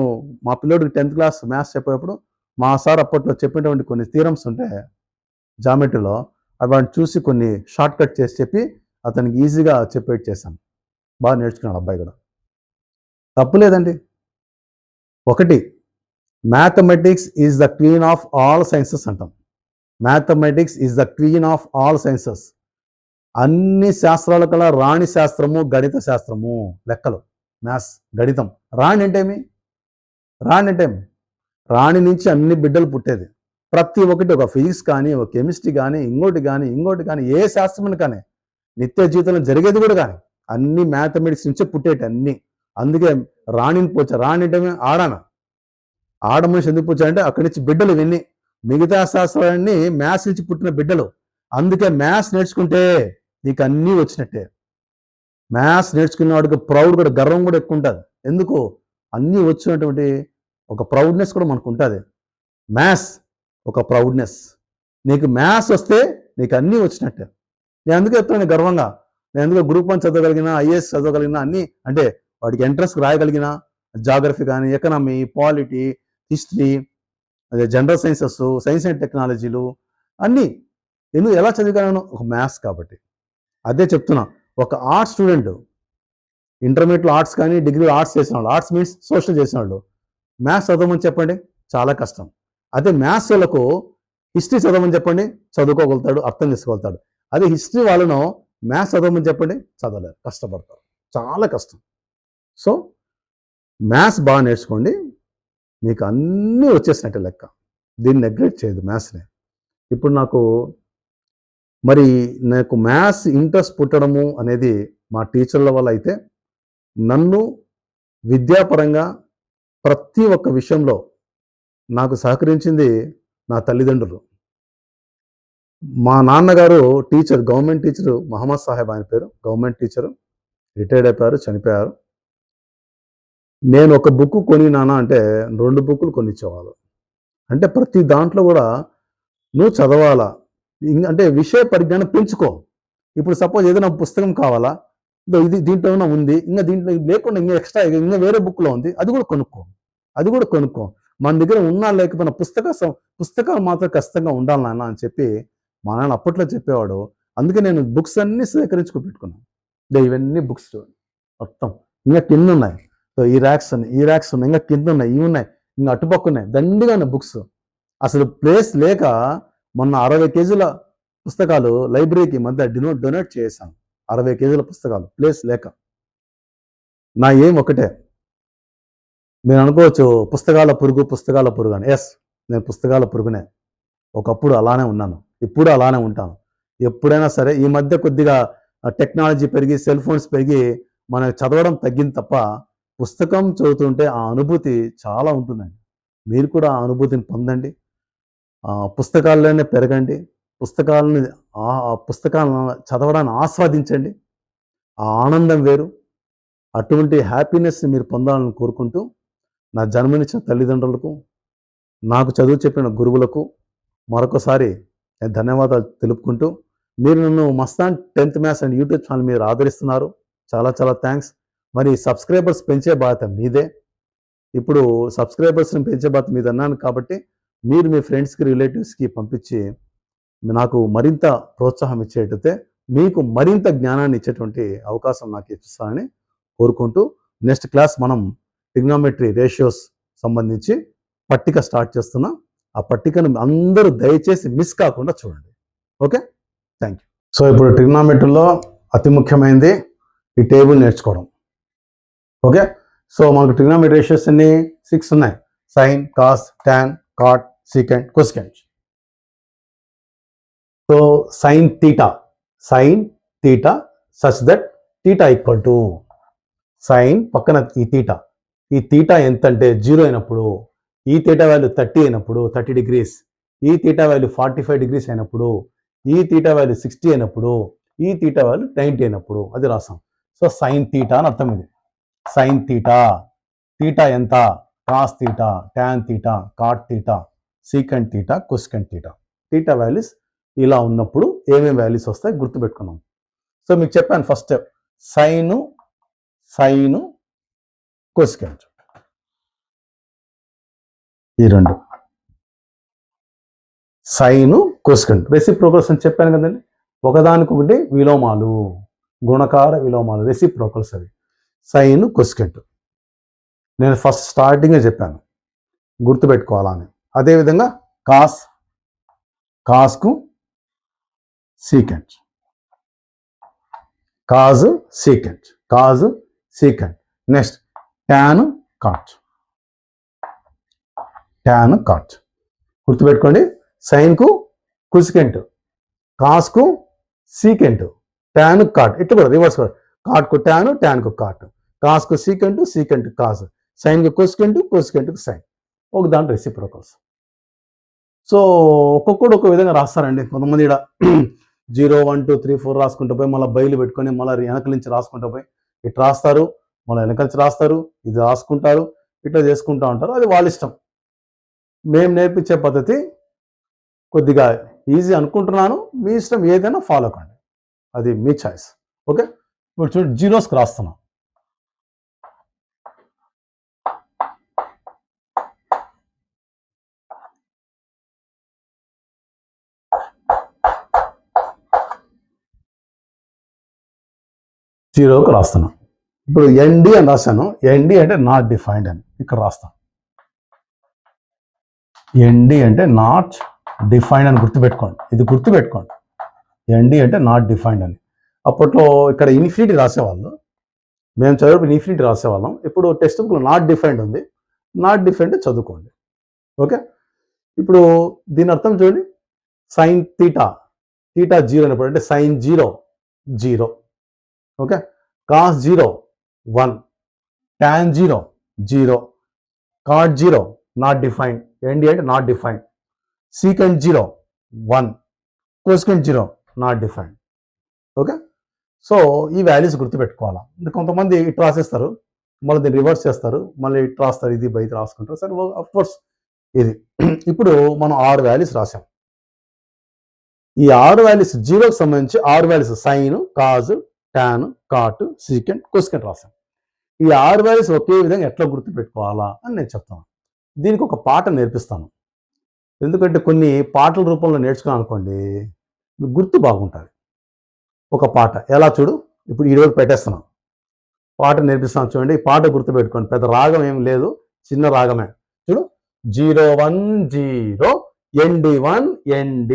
మా పిల్లోడికి 10th క్లాస్ మ్యాథ్స్ చెప్పేటప్పుడు మా సార్ అప్పట్లో చెప్పినటువంటి కొన్ని థియరమ్స్ ఉంటే జామెట్రీలో, అవి చూసి కొన్ని షార్ట్ కట్ చేసి చెప్పి అతనికి ఈజీగా చెప్పేట్ చేశాను. బాగా నేర్చుకున్నాడు అబ్బాయి కూడా. తప్పులేదండి. ఒకటి, mathematics is the queen of all sciences అంటాం. Mathematics is the queen of all sciences. అన్ని శాస్త్రాల కల్లా రాణి శాస్త్రము గణిత శాస్త్రము. లెక్కలు, మ్యాథ్స్, గణితం. రాణి అంటే ఏమి? రాణి నుంచి అన్ని బిడ్డలు పుట్టేది. ప్రతి ఒక్కటి, ఒక ఫిజిక్స్ కానీ, ఒక కెమిస్ట్రీ కానీ, ఇంకోటి కానీ, ఏ శాస్త్రం కానీ, నిత్య జీవితంలో జరిగేది కూడా కానీ, అన్ని మ్యాథమెటిక్స్ నుంచే పుట్టేటి అన్ని. అందుకే రాణిని పోచా. రాణి అంటే ఆడ మనిషి ఎందుకు పోచారంటే అక్కడి నుంచి బిడ్డలు ఇవన్నీ. మిగతా శాస్త్రాలన్నీ మ్యాథ్స్ నుంచి పుట్టిన బిడ్డలు. అందుకే మ్యాథ్స్ నేర్చుకుంటే నీకు అన్నీ వచ్చినట్టే. మ్యాథ్స్ నేర్చుకున్న వాడికి ప్రౌడ్ కూడా, గర్వం కూడా ఎక్కువ ఉంటుంది. ఎందుకు? అన్నీ వచ్చినటువంటి ఒక ప్రౌడ్నెస్ కూడా మనకు ఉంటుంది. మ్యాథ్స్ ఒక ప్రౌడ్నెస్. నీకు మ్యాథ్స్ వస్తే నీకు అన్నీ వచ్చినట్టే. నేను అందుకే చెప్తాను గర్వంగా. నేను ఎందుకు గ్రూప్ 1 చదవగలిగిన, ఐఏఎస్ చదవగలిగిన, అన్నీ అంటే వాడికి ఎంట్రన్స్ రాయగలిగిన, జాగ్రఫీ కానీ, ఎకనామీ, పాలిటీ, హిస్టరీ, అదే జనరల్ సైన్సెస్, సైన్స్ అండ్ టెక్నాలజీలు అన్నీ ఎలా చదివాను? ఒక మ్యాథ్స్ కాబట్టి. అదే చెప్తున్నా, ఒక ఆర్ట్స్ స్టూడెంట్ ఇంటర్మీడియట్లో ఆర్ట్స్ కానీ డిగ్రీ ఆర్ట్స్ చేసిన వాళ్ళు, ఆర్ట్స్ మీన్స్ సోషల్ చేసిన వాళ్ళు మ్యాథ్స్ చదవమని చెప్పండి, చాలా కష్టం. అదే మ్యాథ్స్ వాళ్ళకు హిస్టరీ చదవమని చెప్పండి, చదువుకోగలుగుతాడు, అర్థం చేసుకోగలుగుతాడు. అదే హిస్టరీ వాళ్ళను మ్యాథ్స్ చదవమని చెప్పండి, చదవలేరు, కష్టపడతారు, చాలా కష్టం. సో మ్యాథ్స్ బాగా నేర్చుకోండి, మీకు అన్నీ వచ్చేసినట్టే లెక్క. దీన్ని నెగ్లెక్ట్ చేయదు మ్యాథ్స్ని. ఇప్పుడు నాకు మ్యాథ్స్ ఇంట్రెస్ట్ పుట్టడము అనేది మా టీచర్ల వల్ల అయితే, నన్ను విద్యాపరంగా ప్రతి ఒక్క విషయంలో నాకు సహకరించింది నా తల్లిదండ్రులు. మా నాన్నగారు teacher, government teacher, Mohammed Saheb ఆయన పేరు, గవర్నమెంట్ టీచరు, రిటైర్డ్ అయిపోయారు, చనిపోయారు. నేను ఒక బుక్ కొని నాన్న అంటే 2 బుక్కులు కొనిచ్చేవాళ్ళు. అంటే ప్రతి దాంట్లో కూడా నువ్వు చదవాలా, అంటే విషయ పరిజ్ఞానం పెంచుకో. ఇప్పుడు సపోజ్ ఏదైనా పుస్తకం కావాలా, ఇది దీంట్లో ఏమైనా ఉంది, ఇంకా దీంట్లో లేకుండా ఇంకా ఎక్స్ట్రా ఇంకా వేరే బుక్లో ఉంది, అది కూడా కొనుక్కో. మన దగ్గర ఉన్నా లేకపోయినా పుస్తకాలు మాత్రం ఖచ్చితంగా ఉండాలి నాన్న అని చెప్పి మా నాన్న అప్పట్లో చెప్పేవాడు. అందుకే నేను బుక్స్ అన్ని సేకరించుకు పెట్టుకున్నాను. ఇవన్నీ బుక్స్ మొత్తం ఇంకా కింద ఉన్నాయి. సో ఈ ర్యాక్స్ ఉన్నాయి, ఇంకా కింద ఉన్నాయి, ఇవి ఉన్నాయి, ఇంకా అటుపక్క ఉన్నాయి, దండిగా ఉన్నాయి బుక్స్. అసలు ప్లేస్ లేక మొన్న 60 కేజీల పుస్తకాలు లైబ్రరీకి మధ్య డొనేట్ చేశాను. 60 కేజీల పుస్తకాలు ప్లేస్ లేక. నా ఏం ఒకటే, మీరు అనుకోవచ్చు పుస్తకాల పురుగు అని. ఎస్, నేను పుస్తకాల పురుగునే. ఒకప్పుడు అలానే ఉన్నాను, ఇప్పుడు అలానే ఉంటాను. ఎప్పుడైనా సరే ఈ మధ్య కొద్దిగా టెక్నాలజీ పెరిగి, సెల్ ఫోన్స్ పెరిగి మనకు చదవడం తగ్గింది తప్ప, పుస్తకం చదువుతుంటే ఆ అనుభూతి చాలా ఉంటుందండి. మీరు కూడా ఆ అనుభూతిని పొందండి, పుస్తకాల్లోనే పెరగండి, పుస్తకాలను చదవడాన్ని ఆస్వాదించండి. ఆ ఆనందం వేరు. అటువంటి హ్యాపీనెస్ని మీరు పొందాలని కోరుకుంటూ, నా జన్మనిచ్చిన తల్లిదండ్రులకు, నాకు చదువు చెప్పిన గురువులకు మరొకసారి నేను ధన్యవాదాలు తెలుపుకుంటూ, మీరు నన్ను Mastan 10th maths and YouTube channel మీరు ఆదరిస్తున్నారు, చాలా చాలా థ్యాంక్స్. మరి సబ్స్క్రైబర్స్ పెంచే బాధ్యత మీదే. ఇప్పుడు సబ్స్క్రైబర్స్ని పెంచే బాధ్యత మీద అన్నాను కాబట్టి, మీరు మీ ఫ్రెండ్స్కి, రిలేటివ్స్కి పంపించి నాకు మరింత ప్రోత్సాహం ఇచ్చేటైతే, మీకు మరింత జ్ఞానాన్ని ఇచ్చేటువంటి అవకాశం నాకు ఇస్తానని కోరుకుంటూ, నెక్స్ట్ క్లాస్ మనం ట్రిగ్నోమెట్రీ రేషియోస్ సంబంధించి పట్టిక స్టార్ట్ చేస్తున్నాం. ఆ పట్టికను అందరూ దయచేసి మిస్ కాకుండా చూడండి. Okay, thank you. సో ఇప్పుడు ట్రిగ్నోమెట్రీలో అతి ముఖ్యమైనది ఈ టేబుల్ నేర్చుకోవడం. ఓకే, సో మనకు ట్రిగ్నోమెట్రీ రేషియోస్ అన్ని 6 ఉన్నాయి. Sine, cos, tan, cot, secant, cosecant. So sine theta such that theta equal to sine పక్కన ఈ థీటా ఎంత అంటే 0 అయినప్పుడు, ఈ థీటా వాల్యూ 30 అయినప్పుడు 30 డిగ్రీస్, ఈ థీటా వాల్యూ 45 డిగ్రీస్ అయినప్పుడు, ఈ థీటా వాల్యూ 60 అయినప్పుడు, ఈ థీటా వాల్యూ 90 అయినప్పుడు అది రాసాం. సో సైన్ థీటా అని అర్థం. ఇది సైన్ థీటా ఎంత, cos theta, tan theta, cot theta, secant theta, cosecant theta. Theta values ఇలా ఉన్నప్పుడు ఏమేమి వాల్యూస్ వస్తాయి గుర్తుపెట్టుకున్నాం. సో మీకు చెప్పాను ఫస్ట్ సైను కొసెకెంట్, ఈ రెండు సైను కొసెకెంట్ రెసిప్రోకల్స్ అని చెప్పాను కదండి. ఒకదానికొకటి విలోమాలు, గుణకార విలోమాలు, రెసిప్రోకల్స్ అవి సైను కొసెకెంట్. నేను ఫస్ట్ స్టార్టింగే చెప్పాను, గుర్తుపెట్టుకోవాలని. అదేవిధంగా కాస్కు secant, cos secant. Next tan cot. గుర్తుపెట్టుకోండి, సైన్కు కొసెకెంట్, కాస్కు సీకెంట్, టాన్ కాట్. ఇట్లా కూడా రివర్స్ కూడా, కాట్కు టాన్, టాన్కు కాట్, కాస్కు సీకెంట్ కాస్, సైన్కు కొసెకెంట్కు సైన్. ఒక దాంట్లో రెసిప్రోకల్స్. సో ఒక్కొక్కడు ఒక విధంగా రాస్తారండి. కొంతమంది ఇక్కడ 0 1 2 3 4 రాసుకుంటూ పోయి మళ్ళీ బయలు పెట్టుకొని మళ్ళీ వెనక నుంచి రాసుకుంటూ పోయి ఇట్లా రాస్తారు, మళ్ళీ వెనక నుంచి రాస్తారు, ఇది రాసుకుంటారు, ఇట్లా చేసుకుంటూ ఉంటారు. అది వాళ్ళ ఇష్టం. మేము నేర్పించే పద్ధతి కొద్దిగా ఈజీ అనుకుంటున్నాను, మీ ఇష్టం, ఏదైనా ఫాలో కండి, అది మీ చాయిస్. ఓకే, ఇప్పుడు చూడండి, జీరోస్కి రాస్తున్నాం. జీరోకి రాస్తున్నాం. ఇప్పుడు ఎన్డి అని రాశాను. ఎన్డి అంటే నాట్ డిఫైన్డ్ అని ఇక్కడ రాస్తాను. ఎన్డి అంటే నాట్ డిఫైన్డ్ అని గుర్తుపెట్టుకోండి. ఇది గుర్తుపెట్టుకోండి. ఎన్డి అంటే నాట్ డిఫైన్డ్ అని. అప్పట్లో ఇక్కడ ఇన్ఫినిటీ రాసేవాళ్ళు. మేము చదివినప్పుడు ఇన్ఫినిటీ రాసేవాళ్ళం. ఇప్పుడు టెక్స్ట్ బుక్లో నాట్ డిఫైన్డ్ ఉంది. నాట్ డిఫైన్డ్ చదువుకోండి. ఓకే. ఇప్పుడు దీని అర్థం చూడండి. సైన్ థీటా, థీటా 0 అయినప్పుడు అంటే sine 0 0. Okay. Cos 0 1, tan 0 0, cot 0 not defined. ND అంటే not defined. Secant 0 1, cosecant 0 not defined. Okay. So ఈ వాల్యూస్ గుర్తుపెట్టుకోవాలా. కొంతమంది ఇటు రాసేస్తారు, మళ్ళీ దీన్ని రివర్స్ చేస్తారు, మళ్ళీ ఇటు రాస్తారు, ఇది బయట రాసుకుంటారు. సరే ఆఫ్ కోర్స్ ఇది. ఇప్పుడు మనం 6 వాల్యూస్ రాసాం. ఈ 6 వాల్యూస్ 0కి సంబంధించి 6 values sine, cos, tan, cot, secant, cosecant రాసాం. ఈ 6 వాల్యూస్ ఒకే విధంగా ఎట్లా గుర్తుపెట్టుకోవాలా అని నేను చెప్తాను. దీనికి ఒక పాట నేర్పిస్తాను. ఎందుకంటే కొన్ని పాటల రూపంలో నేర్చుకున్నాను అనుకోండి, గుర్తు బాగుంటుంది. ఒక పాట ఎలా చూడు, ఇప్పుడు ఈ రోజు పెట్టేస్తున్నాం, పాట నేర్పిస్తాను చూడండి. ఈ పాట గుర్తుపెట్టుకోండి. పెద్ద రాగం ఏం లేదు, చిన్న రాగమే. చూడు, 0 1 0 ND1 ND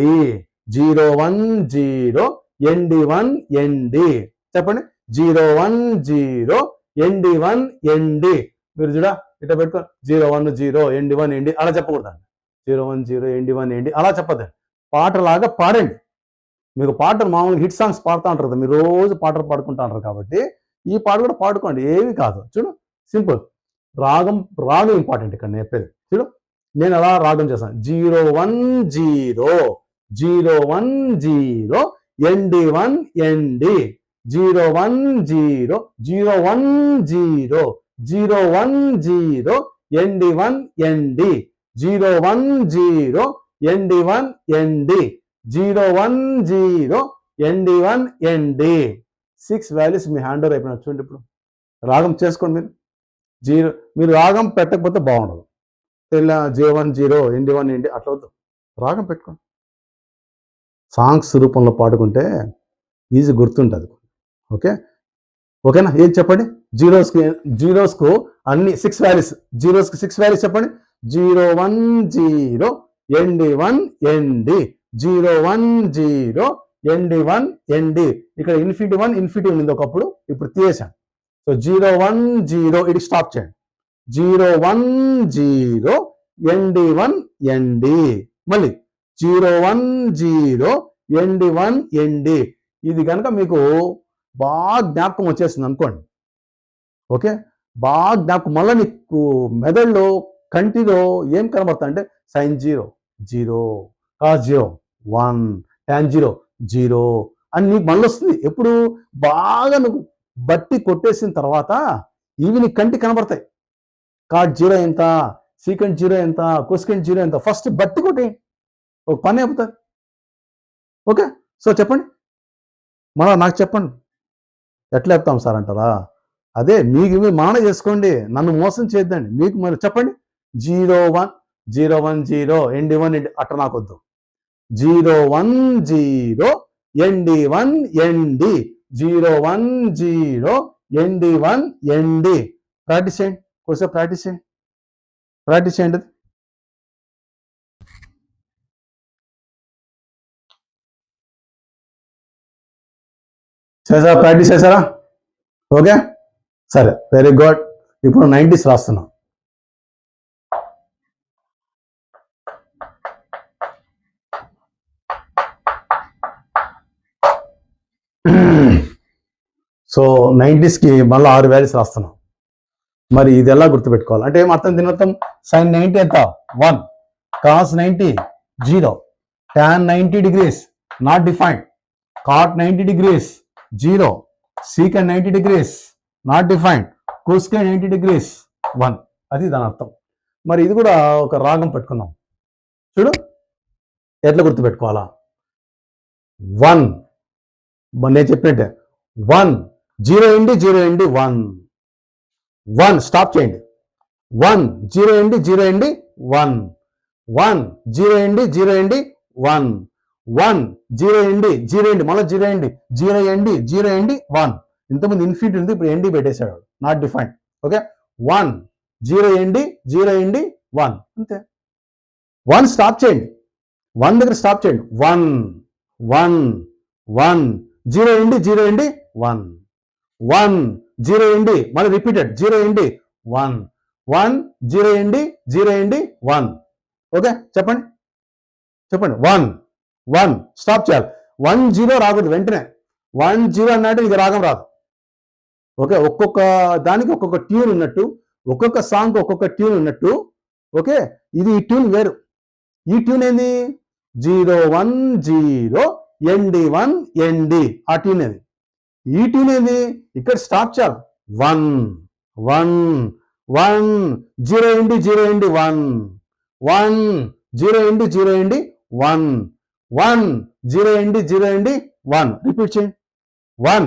0 1 0 ND1 ND. చెప్పండి, 0 1 0 ND1 ND. మీరు చూడ ఇట్లా పెట్టుకో, 0 1 0 ND1 ND అలా చెప్పకూడదండి. 0 1 0 ND1 ND అలా చెప్పదండి. పాటలాగా పాడండి. మీకు పాటలు మామూలుగా హిట్ సాంగ్స్ పాడుతూ ఉంటారు కదా, మీరు రోజు పాటలు పాడుకుంటా ఉంటారు కాబట్టి ఈ పాట కూడా పాడుకోండి, ఏమి కాదు. చూడు, సింపుల్. రాగం ఇంపార్టెంట్ ఇక్కడ నేను చెప్పేది. చూడు, నేను ఎలా రాగం చేస్తాను. 0 1 0 0 1 0 ND1 ND 0 1 0 0 1 0 0 1 0 ND1 ND 0 1 0 ND1 ND 0 1 0 ND1 ND. 6 values మీ హ్యాండ్ ఓవర్ అయిపోయినా. చూడండి, ఇప్పుడు రాగం చేసుకోండి. మీరు రాగం పెట్టకపోతే బాగుండదు. 0 1 0 ND1 ND అట్లా వద్దు, రాగం పెట్టుకోండి. సాంగ్స్ రూపంలో పాడుకుంటే ఈజీ గుర్తుంటుంది. ఓకేనా? ఏం చెప్పండి, జీరోస్కు అన్ని 6 వాల్యూస్, జీరోస్కి 6 వాల్యూస్ చెప్పండి. 0 1 0 ND1 ND 0 1 0 ND1 ND. ఇక్కడ ఇన్ఫినిటీ 1 ఇన్ఫినిటీ ఉంది ఒకప్పుడు, ఇప్పుడు తీసేసాను. సో 0 1 0 ఇది స్టాప్ చేయండి. 0 1 0 ND1 ND. మళ్ళీ 0 1 0 ND1 ND. ఇది కనుక మీకు బాగా జ్ఞాపకం వచ్చేసింది అనుకోండి. ఓకే, బాగా జ్ఞాపకం. మళ్ళీ మీకు మెదడులో కంటిలో ఏం కనబడతా అంటే సైన్ 0 0, కాస్ 0 1, tan 0 0 అని నీకు మళ్ళీ వస్తుంది. ఎప్పుడు బాగా నువ్వు బట్టి కొట్టేసిన తర్వాత ఇవి నీ కంటి కనబడతాయి. కాట్ 0 ఎంత, సీకెంట్ 0 ఎంత, కోసెకెంట్ 0 ఎంత, ఫస్ట్ బట్టి కొట్టే ఒక పని అయిపోతుంది. ఓకే, సో చెప్పండి, మళ్ళీ నాకు చెప్పండి, ఎట్లా చెప్తాం సార్ అంటారా? అదే మీకు మీరు మాన చేసుకోండి, నన్ను మోసం చేద్దండి. మీకు మరి చెప్పండి, 0 1 0 ND1 ND అట్ట నాకొద్దు. 0 1 0 ND1 ND 0 1 0 ND1 ND. Practice చేయండి, కొంచెం ప్రాక్టీస్ చేయండి. చేసారా? ప్రాక్టీస్ చేశారా? ఓకే, సరే, వెరీ గుడ్. ఇప్పుడు 90s రాస్తున్నాం. సో 90sకి మళ్ళీ 6 వాల్యూస్ రాస్తున్నాం. మరి ఇది ఎలా గుర్తుపెట్టుకోవాలి అంటే ఏమర్థం? దీని అర్థం సైన్ 90 ఎంత 1, cos 90 0, tan 90 degrees not defined, cot 90 degrees 0, secant 90 degrees not defined, cosecant 90 degrees 1. అది దాని అర్థం. మరి ఇది కూడా ఒక రాగం పెట్టుకుందాం. చూడు, ఎట్లా గుర్తుపెట్టుకోవాలా? 1 నేను చెప్పినట్టే 1 0 ND 0 ND 1 1 స్టాప్ చేయండి. 1 0 ND 0 ND 1 1 0 ND 0 ND 1 1 0 ND 0 ND మళ్ళీ 0 ND 0 ND 0 ND 1 ఇంతకుముందు ఇన్ఫినిటీ ఉంది, ఇప్పుడు ఎన్డి పెట్టేశాడు, నాట్ డిఫైన్డ్. ఓకే, 1 0 ఎండి 0 ఎండి 1 అంతే. 1 స్టాప్ చేయండి, 1 దగ్గర స్టాప్ చేయండి. 1 1 1 0 ఎండి 0 ఎండి 1 1 0 ఎండి, మళ్ళీ రిపీటెడ్ 0 ఎండి 1 1 0 ఎండి 0 ఎండి 1. ఓకే, చెప్పండి చెప్పండి. 1 1 స్టాప్ చేయాలి. 1 0 రాకూడదు, వెంటనే 1 0 అన్నట్టు ఇక రాగం రాదు. ఓకే, ఒక్కొక్క దానికి ఒక్కొక్క ట్యూన్ ఉన్నట్టు, ఒక్కొక్క సాంగ్ ఒక్కొక్క ట్యూన్ ఉన్నట్టు. ఓకే, ఇది ఈ ట్యూన్ వేరు. ఈ ట్యూన్ ఏంది? 0 1 0 ఎండి 1 ఎండి, ఆ ట్యూన్ ఏది? ఈ ట్యూన్ ఏంది? ఇక్కడ స్టాప్ చేయాలి. 1 1 1 0 ఎండి 0 ఎండి 1 1 0 ఎండి 0 ఎండి 1 1 0 ఎండి 0 ఎండి 1. రిపీట్ చేయండి. 1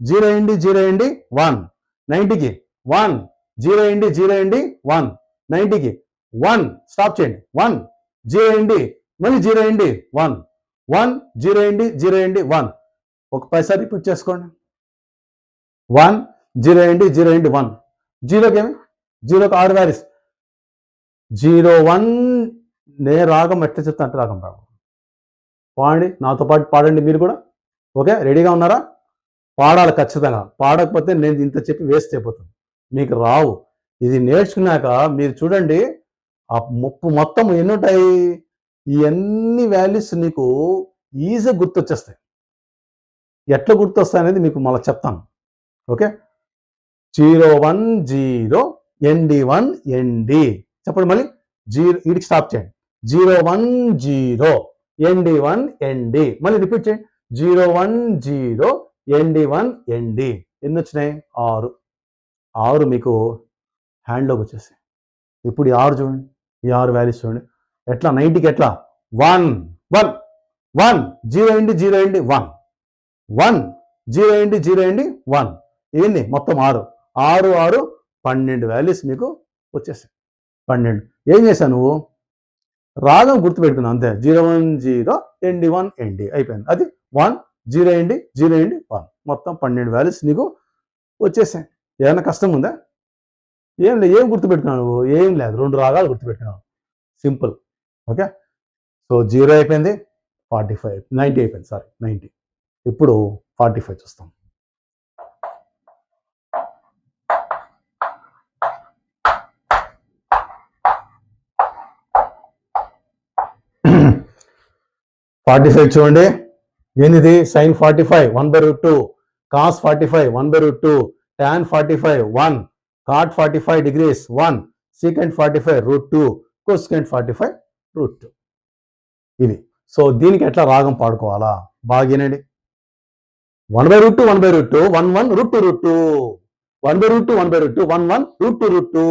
0 ఎండి 0 ఎండి 1 90కి 1 0 ఎండి 0 ఎండి 1 90కి 1 స్టాప్ చేయండి. 1 0 ఎండి మళ్ళీ 0 ఎండి 1 1 0 ఎండి 0 ఎండి 1. ఒక 10 సార్లు రిపీట్ చేసుకోండి. 1 0 ఎండి 0 ఎండి 1. 0కి ఏమి? 0కి 6 వాల్యూస్. 0 1 నే రాగం ఎట్లా చెప్తా అంటే రాగం రాగం పాడండి, నాతో పాటు పాడండి మీరు కూడా. ఓకే, రెడీగా ఉన్నారా? పాడాలి ఖచ్చితంగా. పాడకపోతే నేను ఇంత చెప్పి వేస్ట్ అయిపోతుంది, మీకు రావు. ఇది నేర్చుకున్నాక మీరు చూడండి, ఆ మొత్తం ఎన్ని ఉంటాయి, ఇవన్నీ వాల్యూస్ నీకు ఈజీగా గుర్తొచ్చేస్తాయి. ఎట్లా గుర్తొస్తాయి అనేది మీకు మళ్ళీ చెప్తాను. ఓకే, 0 1 0 ఎండి 1 ఎండి. చెప్పండి మళ్ళీ. 0 వీడికి స్టాప్ చేయండి. 0 1 0 ఎండి 1 ఎండి. మళ్ళీ రిపీట్ చేయండి. 0 1 0 ఎండి 1 ఎండి. ఎన్ని వచ్చినాయి? 6. 6 మీకు హ్యాండ్లోకి వచ్చేసాయి. ఇప్పుడు ఈ 6 చూడండి, ఈ 6 వాల్యూస్ చూడండి. ఎట్లా 90కి ఎట్లా? 1 1 1 0 ఎండి 0 ఎండి 1 1 0 ఎండి 0 ఎండి 1. ఏంది? మొత్తం 6 6 6 12 వాల్యూస్ మీకు వచ్చేసాయి. 12. ఏం చేశావు నువ్వు? రాగం గుర్తుపెట్టుకున్నావు అంతే. 0 1 0 ఎండి 1 ఎండి అయిపోయింది. అది 1 0 ఎండి 0 ఎండి 1. మొత్తం 12 వాల్యూస్ నీకు వచ్చేసాయి. ఏమైనా కష్టం ఉందా? ఏం లేదు. ఏం గుర్తుపెట్టుకున్నావు నువ్వు? ఏం లేదు, 2 రాగాలు గుర్తుపెట్టుకున్నావు. సింపుల్. ఓకే, సో 0 అయిపోయింది, 45 90 అయిపోయింది. సారీ 90. ఇప్పుడు 45 చూస్తాం. చూడండి, ఏంది? sin 45 1/2, cos 45 1/2, tan 45 1, cot 45 degrees 1, secant 45 √2, cosecant 45 √2. ఇవి. సో దీనికి ఎట్లా రాగం పాడుకోవాలా బాగేనండి. 1/2 1/2 1 1 √2 1/2 1/2 1 1 √2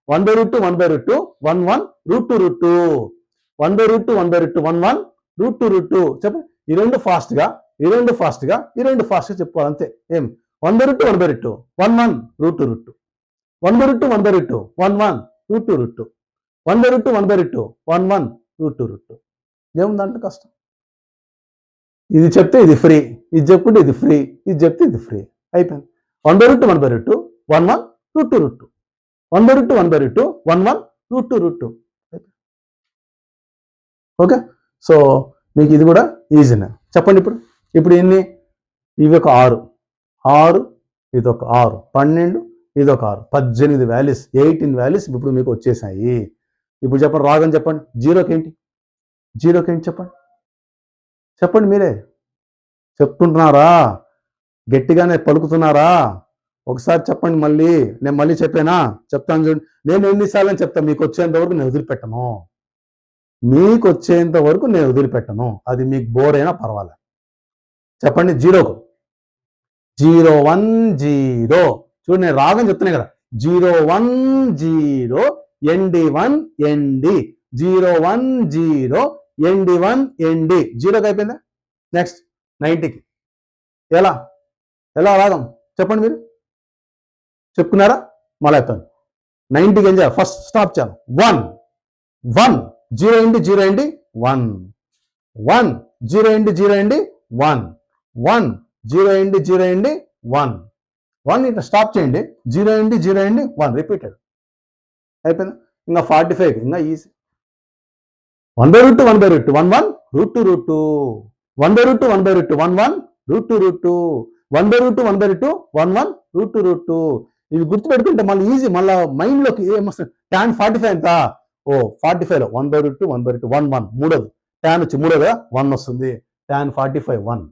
1/2 1/2 1 1 √2 1/2 1/2 1 1 √2. చెప్పు. ఈ రెండు ఫాస్ట్ గా చెప్పుకోవాలి అంతే. ఏం? 1/2 1/2 1 1 √2 1/2 1/2 1 1 √2 1/2 1/2 1 1 √2. ఏముందంటే కష్టం. ఇది చెప్తే ఇది ఫ్రీ, ఇది చెప్పుకుంటే ఇది ఫ్రీ, ఇది చెప్తే ఇది ఫ్రీ. అయిపోయింది. 1/2 1/2 1 1 √2 1/2 1/2 1 1 √2. ఓకే, సో మీకు ఇది కూడా ఈజీనే. చెప్పండి ఇప్పుడు ఎన్ని? ఇవి ఒక 6 6, ఇది ఒక 6 12, ఇది ఒక 6 18 వాల్యూస్ 18 వాల్యూస్ ఇప్పుడు మీకు వచ్చేసాయి. ఇప్పుడు చెప్పండి రాగం చెప్పండి. 0కి ఏంటి? చెప్పండి మీరే. చెప్తుంటున్నారా? గట్టిగానే పలుకుతున్నారా? ఒకసారి చెప్పండి మళ్ళీ. నేను మళ్ళీ చెప్పానా? చెప్తాను చూడండి. నేను ఎన్నిసార్లు చెప్తాను, మీకు వచ్చేంత వరకు నేను వదిలిపెట్టను. అది మీకు బోర్ అయినా పర్వాలేదు. చెప్పండి 0కు. 0 1 0 చూడండి, నేను రాగం చెప్తున్నాయి కదా. 0 1 0 ఎండి 1 ఎండి 0 1 0 ఎండి 1 ఎండి. 0కి అయిపోయిందా? నెక్స్ట్ 90కి ఎలా రాగం చెప్పండి. మీరు చెప్పుకున్నారా? మళ్ళీ చెప్తాను. 90కి ఏం చేయాలి? ఫస్ట్ స్టాప్ చేయాలి. 1 1 0 ఎండి 0 ఎండి 1 1 0 ఎండి 0 ఎండి 1 1 0 ఎండి 0 ఎండి 1 1 ఇట్లా స్టాప్ చేయండి, 0 అయ్యండి 0 అయ్యండి 1 రిపీటెడ్ అయిపోయింది. ఇంకా 45 ఇంకా ఈజీ. 1/√2 1/√2 1 1 √2 1/√2 1/√2 1 1 √2 1/√2 1/√2 1 1 √2. ఇవి గుర్తుపెట్టుకుంటే మళ్ళీ ఈజీ, మళ్ళీ మైండ్లోకి ఏమొస్తుంది. tan 45 ఎంత, 45లో 1/√2 1/√2 1 1 మూడోది tan వచ్చి మూడోదా 1 వస్తుంది. tan 45 1.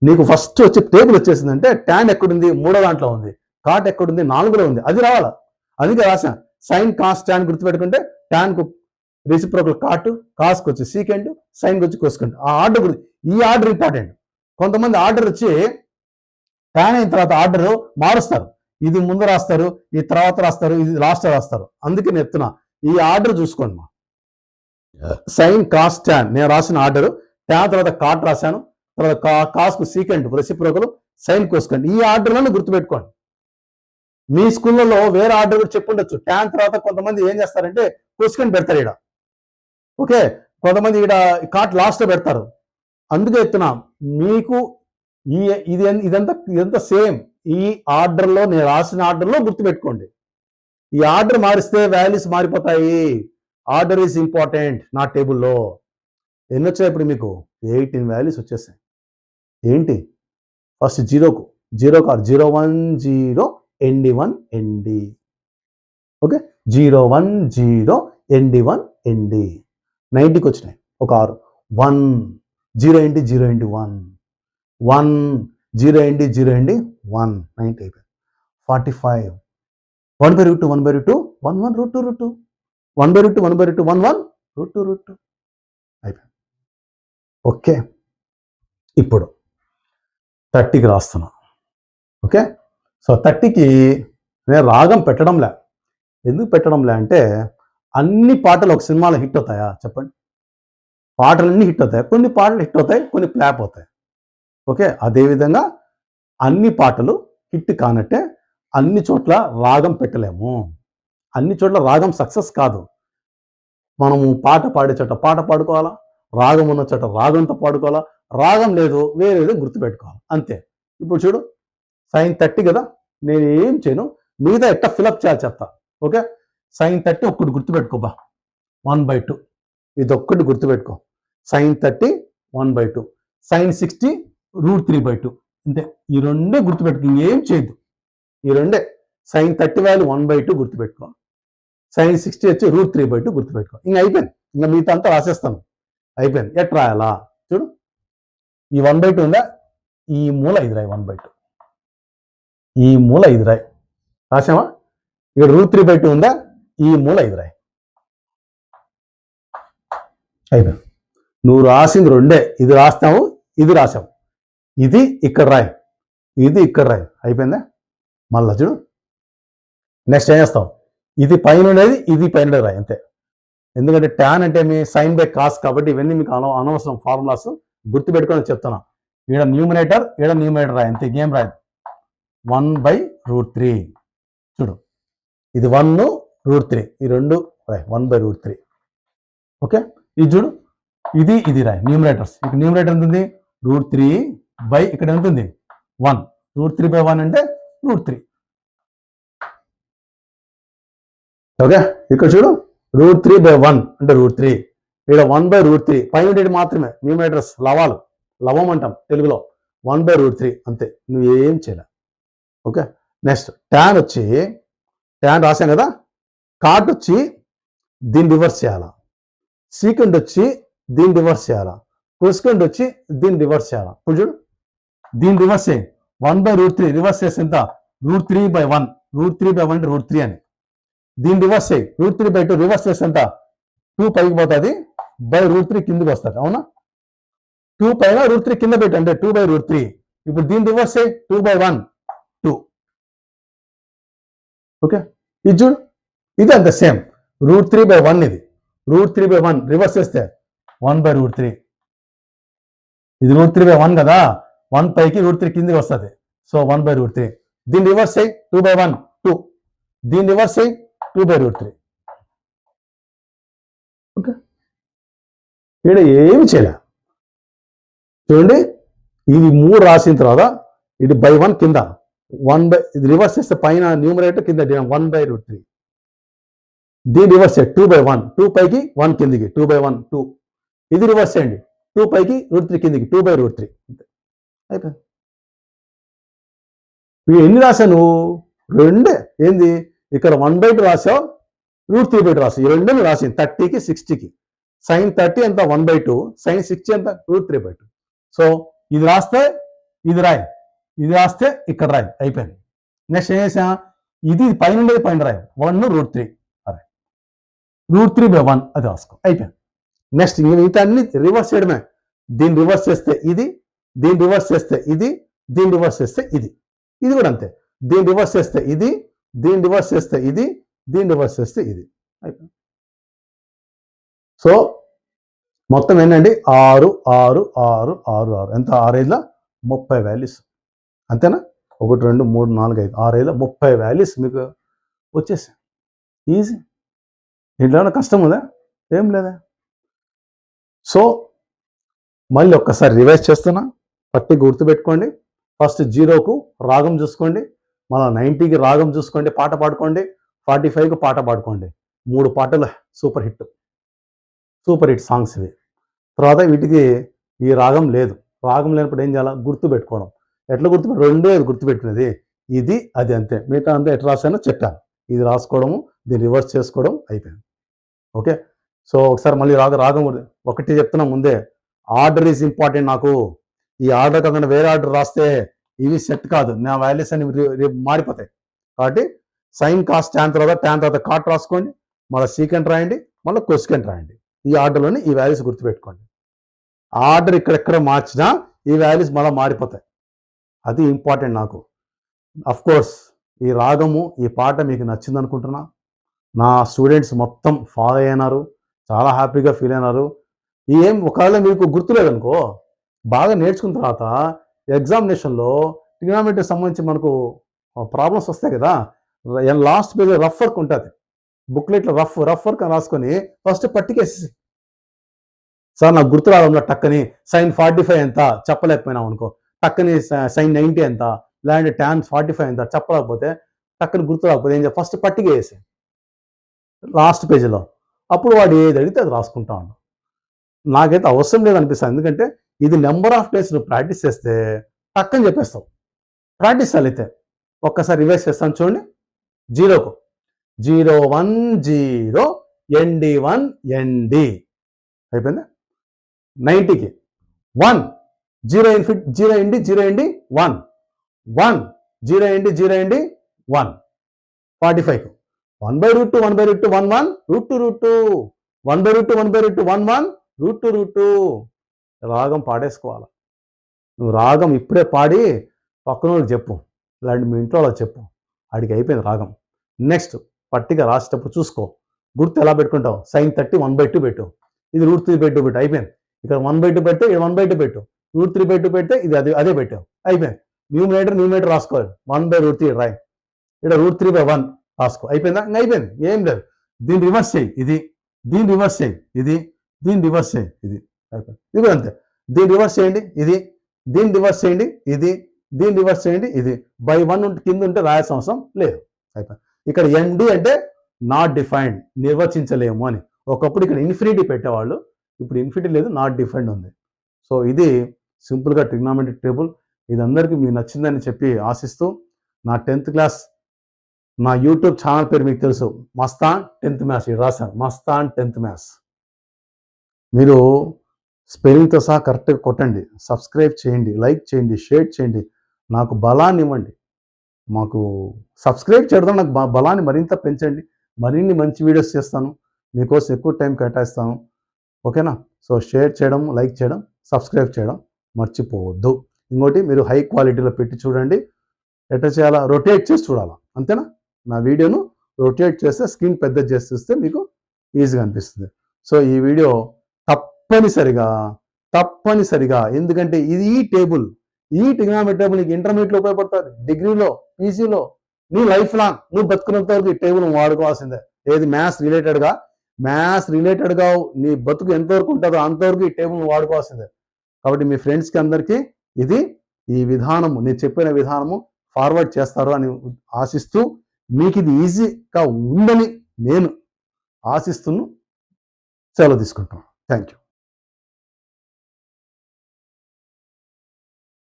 నీకు ఫస్ట్ వచ్చి టేబుల్ వచ్చేసిందంటే tan ఎక్కడుంది, మూడో దాంట్లో ఉంది. కాట్ ఎక్కడుంది, 4లో ఉంది. అది రావాలా, అందుకే రాసా. సైన్ కాస్ tan గుర్తుపెట్టుకుంటే tan కు రెసిప్రోకల్ కాట్, కాస్కి వచ్చి సీకెండ్, సైన్కి వచ్చి కొసెకండ్. ఆ ఆర్డర్, ఈ ఆర్డర్ ఇంపార్టెంట్. కొంతమంది ఆర్డర్ వచ్చి tan అయిన తర్వాత ఆర్డర్ మారుస్తారు. ఇది ముందు రాస్తారు, ఈ తర్వాత రాస్తారు, ఇది లాస్ట్ రాస్తారు. అందుకే నేను చెప్తున్నా, ఈ ఆర్డర్ చూసుకోండి. సైన్ కాస్ tan నేను రాసిన ఆర్డర్, tan తర్వాత కాట్ రాశాను, తర్వాత కాస్కు సీకెండ్ రెసిప్రోకల్, సైన్ కొసెకండ్. ఈ ఆర్డర్లను గుర్తుపెట్టుకోండి. మీ స్కూళ్ళలో వేరే ఆర్డర్ కూడా చెప్పుండొచ్చు. tan తర్వాత కొంతమంది ఏం చేస్తారంటే కొసెకండ్ పెడతారు ఇక్కడ, ఓకే, కొంతమంది ఇక్కడ కాట్ లాస్ట్ లో పెడతారు. అందుకే చెప్తున్నా మీకు ఇదంతా సేమ్. ఈ ఆర్డర్లో నేను రాసిన ఆర్డర్లో గుర్తుపెట్టుకోండి. ఈ ఆర్డర్ మారిస్తే వాల్యూస్ మారిపోతాయి. ఆర్డర్ ఈజ్ ఇంపార్టెంట్ నా టేబుల్లో. ఎన్ని వచ్చాయి ఇప్పుడు మీకు, 18 వాల్యూస్ వచ్చేసాయి. ఏంటి, ఫస్ట్ జీరోకు 0 1 0 ND1 ND, okay, 0 1 0 ND1 ND. 90కి వచ్చినాయి ఒక 6. 1 0 ND 0 ND 1 1 0 ND 0 ND 1 90 అయిపోయింది. 45 1/√2 1/√2 1 1 √2 1/√2 1/√2 1 1 √2 అయిపోయింది. ఓకే, ఇప్పుడు 30కి రాస్తున్నా. ఓకే, సో 30కి నేను రాగం పెట్టడంలే. ఎందుకు పెట్టడంలే అంటే అన్ని పాటలు ఒక సినిమాలో హిట్ అవుతాయా చెప్పండి? పాటలన్నీ హిట్ అవుతాయి, కొన్ని పాటలు హిట్ అవుతాయి, కొన్ని ఫ్లాప్ అవుతాయి. ఓకే, అదేవిధంగా అన్ని పాటలు హిట్ కానట్టే అన్ని చోట్ల రాగం పెట్టలేము. అన్ని చోట్ల రాగం సక్సెస్ కాదు. మనము పాట పాడే చోట పాట పాడుకోవాలా, రాగం ఉన్న చోట రాగంతో పాడుకోవాలా, రాగం లేదు వేరేదో గుర్తుపెట్టుకోవాలి, అంతే. ఇప్పుడు చూడు, సైన్ 30 కదా, నేను ఏం చేయను, మిగతా ఎట్లా ఫిలప్ చేయాలి చెప్తా. ఓకే, సైన్ 30 ఒక్కటి గుర్తుపెట్టుకోబా, 1/2 ఇది ఒక్కటి గుర్తుపెట్టుకో. సైన్ 30 1/2, సైన్ 60 √3/2, అంతే. ఈ రెండే గుర్తుపెట్టుకో, ఏం చేయద్దు. ఈ రెండే, సైన్ 30 వాల్యూ 1/2 గుర్తుపెట్టుకో, సైన్ 60 వచ్చి √3/2 గుర్తుపెట్టుకో. ఇంకా అయిపోయింది, ఇంకా మిగతా అంతా రాసేస్తాను. అయిపోయింది. ఎట్లా రాయాలా చూడు, ఈ 1/2 ఉందా, ఈ మూల 5 రాయి, 1/2 ఈ మూల 5 రాయి, రాసామా? ఇక్కడ √3/2 ఉందా, ఈ మూల 5 రాయి, అయిపోయింది. నువ్వు రాసింది రెండే, ఇది రాస్తావు, ఇది రాసావు, ఇది ఇక్కడ రాయి, ఇది ఇక్కడ రాయి, అయిపోయిందా? మళ్ళా చూడు, నెక్స్ట్ ఏం చేస్తావు, ఇది పైన ఉండేది, ఇది పైన రాయి, అంతే. ఎందుకంటే tan అంటే మీ సైన్ బై కాస్ కాబట్టి ఇవన్నీ మీకు అనవసరం ఫార్ములాస్, గుర్తుపెట్టుకొని చెప్తున్నా. ఈడ న్యూమినేటర్ రాయి, అంతే, ఇంకేం రాయి. 1/√3 చూడు, ఇది 1 √3, ఈ రెండు రాయి, 1/√3. ఓకే, ఇది చూడు, ఇది రాయి, న్యూమినేటర్స్. ఇక్కడ న్యూమినేటర్ ఎంత ఉంది, √3 బై ఇక్కడ ఎంత ఉంది 1, √3/1 అంటే √3. ఓకే, ఇక్కడ చూడు, √3/1 అంటే √3, ఇక్కడ 1/√3, పైన ఉండేది మాత్రమే న్యూమినేటర్స్, లవం అంటాం తెలుగులో, 1/√3 అంతే, నువ్వు ఏం చేయలే. ఓకే, నెక్స్ట్ tan వచ్చి, tan రాసాం కదా, కాట్ వచ్చి దీన్ని రివర్స్ చేయాలా, సీకెండ్ వచ్చి దీన్ని రివర్స్ చేయాలా, కొసెకండ్ వచ్చి దీన్ని రివర్స్ చేయాలా. ఇప్పుడు చూడు, దీన్ని రివర్స్ చేయి, 1/√3 రివర్స్ చేసి ఎంత, √3/1, √3/1 అంటే √3 అని. దీన్ని రివర్స్ చేయి, √3/2 రివర్స్ చేస్తే ఎంత, 2 పైకి పోతుంది, √3 కిందకి వస్తుంది, అవునా? 2 పైన √3 కింద పెట్టి అంటే 2/√3. ఇప్పుడు దీన్ని రివర్స్ చేయి, 2/1 2. ఓకే, ఇది చూడు, ఇది అంత సేమ్, √3/1 ఇది, √3/1 రివర్స్ చేస్తే 1/√3. ఇది √3/1 కదా, 1 పైకి √3 కిందకి వస్తుంది, సో 1/√3. దీన్ని రివర్స్ చేయి, 2/1 2, దీన్ని రివర్స్ చేయి, 2/√3. ఓకే, ఇక్కడ ఏమి చేయలే. చూడండి, ఇది 3 రాసిన తర్వాత ఇది బై 1 కింద 1 బై, ఇది రివర్స్ చేస్తే పైన న్యూమరేటర్ కింద 1/√3. దీని రివర్స్ చేయండి 2/1, 2 పైకి 1 కిందికి 2/1 2. ఇది రివర్స్ చేయండి 2 పైకి √3 కిందికి 2/√3. అయిపోయింది. ఇవి ఎన్ని రాశాను? రెండే. ఏంది ఇక్కడ 1/2 రాసావు, √3/2 రాసావు. ఈ రెండు రాసింది 30కి 60కి. sin 30 ఎంత 1/2, sin 60 ఎంత √3/2. సో ఇది రాస్తే ఇది రాయి, ఇది రాస్తే ఇక్కడ రాయి, అయిపోయింది. నెక్స్ట్ ఏం చేసా, ఇది పైన ఉండేది పైన రాయి 1√3 √3/1 అది రాసుకో, అయిపోయింది. నెక్స్ట్ మిగతా అన్ని రివర్స్ చేయడమే. దీన్ని రివర్స్ చేస్తే ఇది, దీన్ని రివర్స్ చేస్తే ఇది, దీన్ని రివర్స్ చేస్తే ఇది, ఇది కూడా అంతే. దీన్ని రివర్స్ చేస్తే ఇది, దీన్ని రివర్స్ చేస్తే ఇది, దీన్ని రివర్స్ చేస్తే ఇది, అయిపోయింది. సో మొత్తం ఏంటండి 6 6 6 6 6 ఎంత 6 30 వాల్యూస్ అంతేనా? 1 2 3 4 5 6 30 వాల్యూస్ మీకు వచ్చేసాయి. ఈజీ. దీంట్లో ఏమైనా కష్టం ఉందా? ఏం లేదా? సో మళ్ళీ ఒక్కసారి రివైజ్ చేస్తున్నా, పట్టి గుర్తుపెట్టుకోండి. ఫస్ట్ 0కు రాగం చూసుకోండి, మళ్ళీ 90కి రాగం చూసుకోండి, పాట పాడుకోండి, 45కి పాట పాడుకోండి. 3 పాటలు సూపర్ హిట్ సాంగ్స్ ఇవి. తర్వాత వీటికి ఈ రాగం లేదు. రాగం లేనప్పుడు ఏం చేయాలా? గుర్తుపెట్టుకోవడం. ఎట్లా రెండే గుర్తుపెట్టుకునేది, ఇది అది అంతే. మిగతా అంతా ఎట్లా రాసానో చెప్పాను. ఇది రాసుకోవడము, దీన్ని రివర్స్ చేసుకోవడం, అయిపోయింది. ఓకే. సో ఒకసారి మళ్ళీ రాగం ఒకటి చెప్తున్నా ముందే, ఆర్డర్ ఈజ్ ఇంపార్టెంట్. నాకు ఈ ఆర్డర్ కాకుండా వేరే ఆర్డర్ రాస్తే ఇవి సెట్ కాదు, నా వాల్యూస్ అని మారిపోతాయి. కాబట్టి సైన్ కాస్ ట్యాన్ తర్వాత కాట్ రాసుకోండి, మళ్ళీ సీకెంట్ రాయండి, మళ్ళీ కొసికెంట్ రాయండి. ఈ ఆర్డర్లోని ఈ వాల్యూస్ గుర్తుపెట్టుకోండి. ఆర్డర్ ఇక్కడెక్కడ మార్చినా ఈ వాల్యూస్ మళ్ళీ మారిపోతాయి. అది ఇంపార్టెంట్ నాకు. అఫ్ కోర్స్ ఈ రాగము, ఈ పాట మీకు నచ్చింది అనుకుంటున్నా. నా స్టూడెంట్స్ మొత్తం ఫాలో అయినారు, చాలా హ్యాపీగా ఫీల్ అయినారు. ఏం ఒకవేళ మీకు గుర్తులేదనుకో, బాగా నేర్చుకున్న తర్వాత ఎగ్జామినేషన్లో ట్రిగ్నామెట్రీకి సంబంధించి మనకు ప్రాబ్లమ్స్ వస్తాయి కదా, లాస్ట్ పేజ్ రఫ్ వర్క్ ఉంటుంది, బుక్లెట్లో రఫ్ వర్క్ అని రాసుకొని ఫస్ట్ పట్టికేసేసి, సార్ నాకు గుర్తు రావడంలో టక్కని sin 45 ఎంత చెప్పలేకపోయినాం అనుకో, టక్కని sin 90 ఎంత, లేదంటే tan 45 ఎంత చెప్పలేకపోతే, టక్కని గుర్తు రాకపోతే ఏం చేయాలి? ఫస్ట్ పట్టిక వేసి లాస్ట్ పేజీలో, అప్పుడు వాడు ఏది అడిగితే అది రాసుకుంటా ఉన్నాడు. నాకైతే అవసరం లేదనిపిస్తుంది, ఎందుకంటే ఇది నెంబర్ ఆఫ్ డేస్ నువ్వు ప్రాక్టీస్ చేస్తే టక్కని చెప్పేస్తావు. ప్రాక్టీస్ అయితే ఒక్కసారి రివైజ్ చేస్తాను చూడండి. 0కు 0 1 0 ND 1 ND అయిపోయింది. 90కి 1 0 ND 1 1 0 ND 1. 45కు 1/√2 1/√2 1 1 √2 1/√2 1 1 √2. రాగం పాడేసుకోవాలి. నువ్వు రాగం ఇప్పుడే పాడి పక్కన వాళ్ళకి చెప్పు, ఇలాంటి మీ ఇంట్లో వాళ్ళకి చెప్పు, ఆడికి అయిపోయింది రాగం. నెక్స్ట్ పట్టిక రాసేటప్పుడు చూసుకో, గుర్తు ఎలా పెట్టుకుంటావు? sin 30 1/2 పెట్టు, ఇది √3/2 పెట్టు, అయిపోయింది. ఇక్కడ 1/2 పెడితే ఇది 1/2 పెట్టు, √3/2 పెడితే ఇది అదే పెట్టావు, అయిపోయింది. న్యూమరేటర్ రాసుకోవాలి 1/√3 రాయి, ఇక్కడ √3/1 రాసుకో, అయిపోయిందా? అయిపోయింది, ఏం లేదు. దీన్ని రివర్స్ చేయి, ఇది దీన్ని రివర్స్ చేయి, ఇది దీన్ని రివర్స్ చేయి, ఇది అయిపోయింది. ఇది అంతే. దీన్ని రివర్స్ చేయండి, ఇది దీన్ని రివర్స్ చేయండి, ఇది దీన్ని రివర్స్ చేయండి, ఇది బై 1 కింద ఉంటే రాయాల్సిన అవసరం లేదు, అయిపోయింది. ఇక్కడ ND అంటే నాట్ డిఫైన్డ్, నిర్వచించలేము అని. ఒకప్పుడు ఇక్కడ ఇన్ఫినిటీ పెట్టేవాళ్ళు, ఇప్పుడు ఇన్ఫినిటీ లేదు, నాట్ డిఫైన్డ్ ఉంది. సో ఇది సింపుల్గా ట్రిగ్నామెట్రిక్ టేబుల్. ఇది అందరికీ మీకు నచ్చిందని చెప్పి ఆశిస్తూ, నా 10th క్లాస్ నా యూట్యూబ్ ఛానల్ పేరు మీకు తెలుసు, మస్తాన్ 10th మ్యాథ్స్. ఇది రాశాను, మస్తాన్ 10th మ్యాథ్స్. మీరు స్పెల్లింగ్తో సహా కరెక్ట్గా కొట్టండి, సబ్స్క్రైబ్ చేయండి, లైక్ చేయండి, షేర్ చేయండి, నాకు బలాన్ని ఇవ్వండి. మాకు సబ్స్క్రైబ్ చేయడం నాకు బలాన్ని మరింత పెంచండి. మరిన్ని మంచి వీడియోస్ చేస్తాను, మీకోసం ఎక్కువ టైం కేటాయిస్తాను. ఓకేనా? సో షేర్ చేయడం, లైక్ చేయడం, సబ్స్క్రైబ్ చేయడం మర్చిపోవద్దు. ఇంకోటి, మీరు హై క్వాలిటీలో పెట్టి చూడండి. ఎట్లా చేయాలా? రొటేట్ చేసి చూడాలా, అంతేనా? నా వీడియోను రొటేట్ చేస్తే, స్క్రీన్ పెద్ద చేసి చూస్తే మీకు ఈజీగా అనిపిస్తుంది. సో ఈ వీడియో తప్పనిసరిగా, ఎందుకంటే ఇది ఈ టేబుల్, ఈ ట్రిగ్నామెట్రీ టేబుల్ నీకు ఇంటర్మీడియట్లో ఉపయోగపడుతుంది, డిగ్రీలో, పీజీలో, నీ లైఫ్ లాంగ్ నువ్వు బతుకున్నంత వరకు ఈ టేబుల్ వాడుకోవాల్సిందే. ఏది మ్యాథ్స్ రిలేటెడ్గా నీ బతుకు ఎంతవరకు ఉంటుందో అంతవరకు ఈ టేబుల్ వాడుకోవాల్సిందే. కాబట్టి మీ ఫ్రెండ్స్కి అందరికీ ఇది ఈ విధానము, నేను చెప్పిన విధానము ఫార్వర్డ్ చేస్తారు అని ఆశిస్తూ, మీకు ఇది ఈజీగా ఉందని నేను ఆశిస్తూ సెలవు తీసుకుంటాను. Thank you.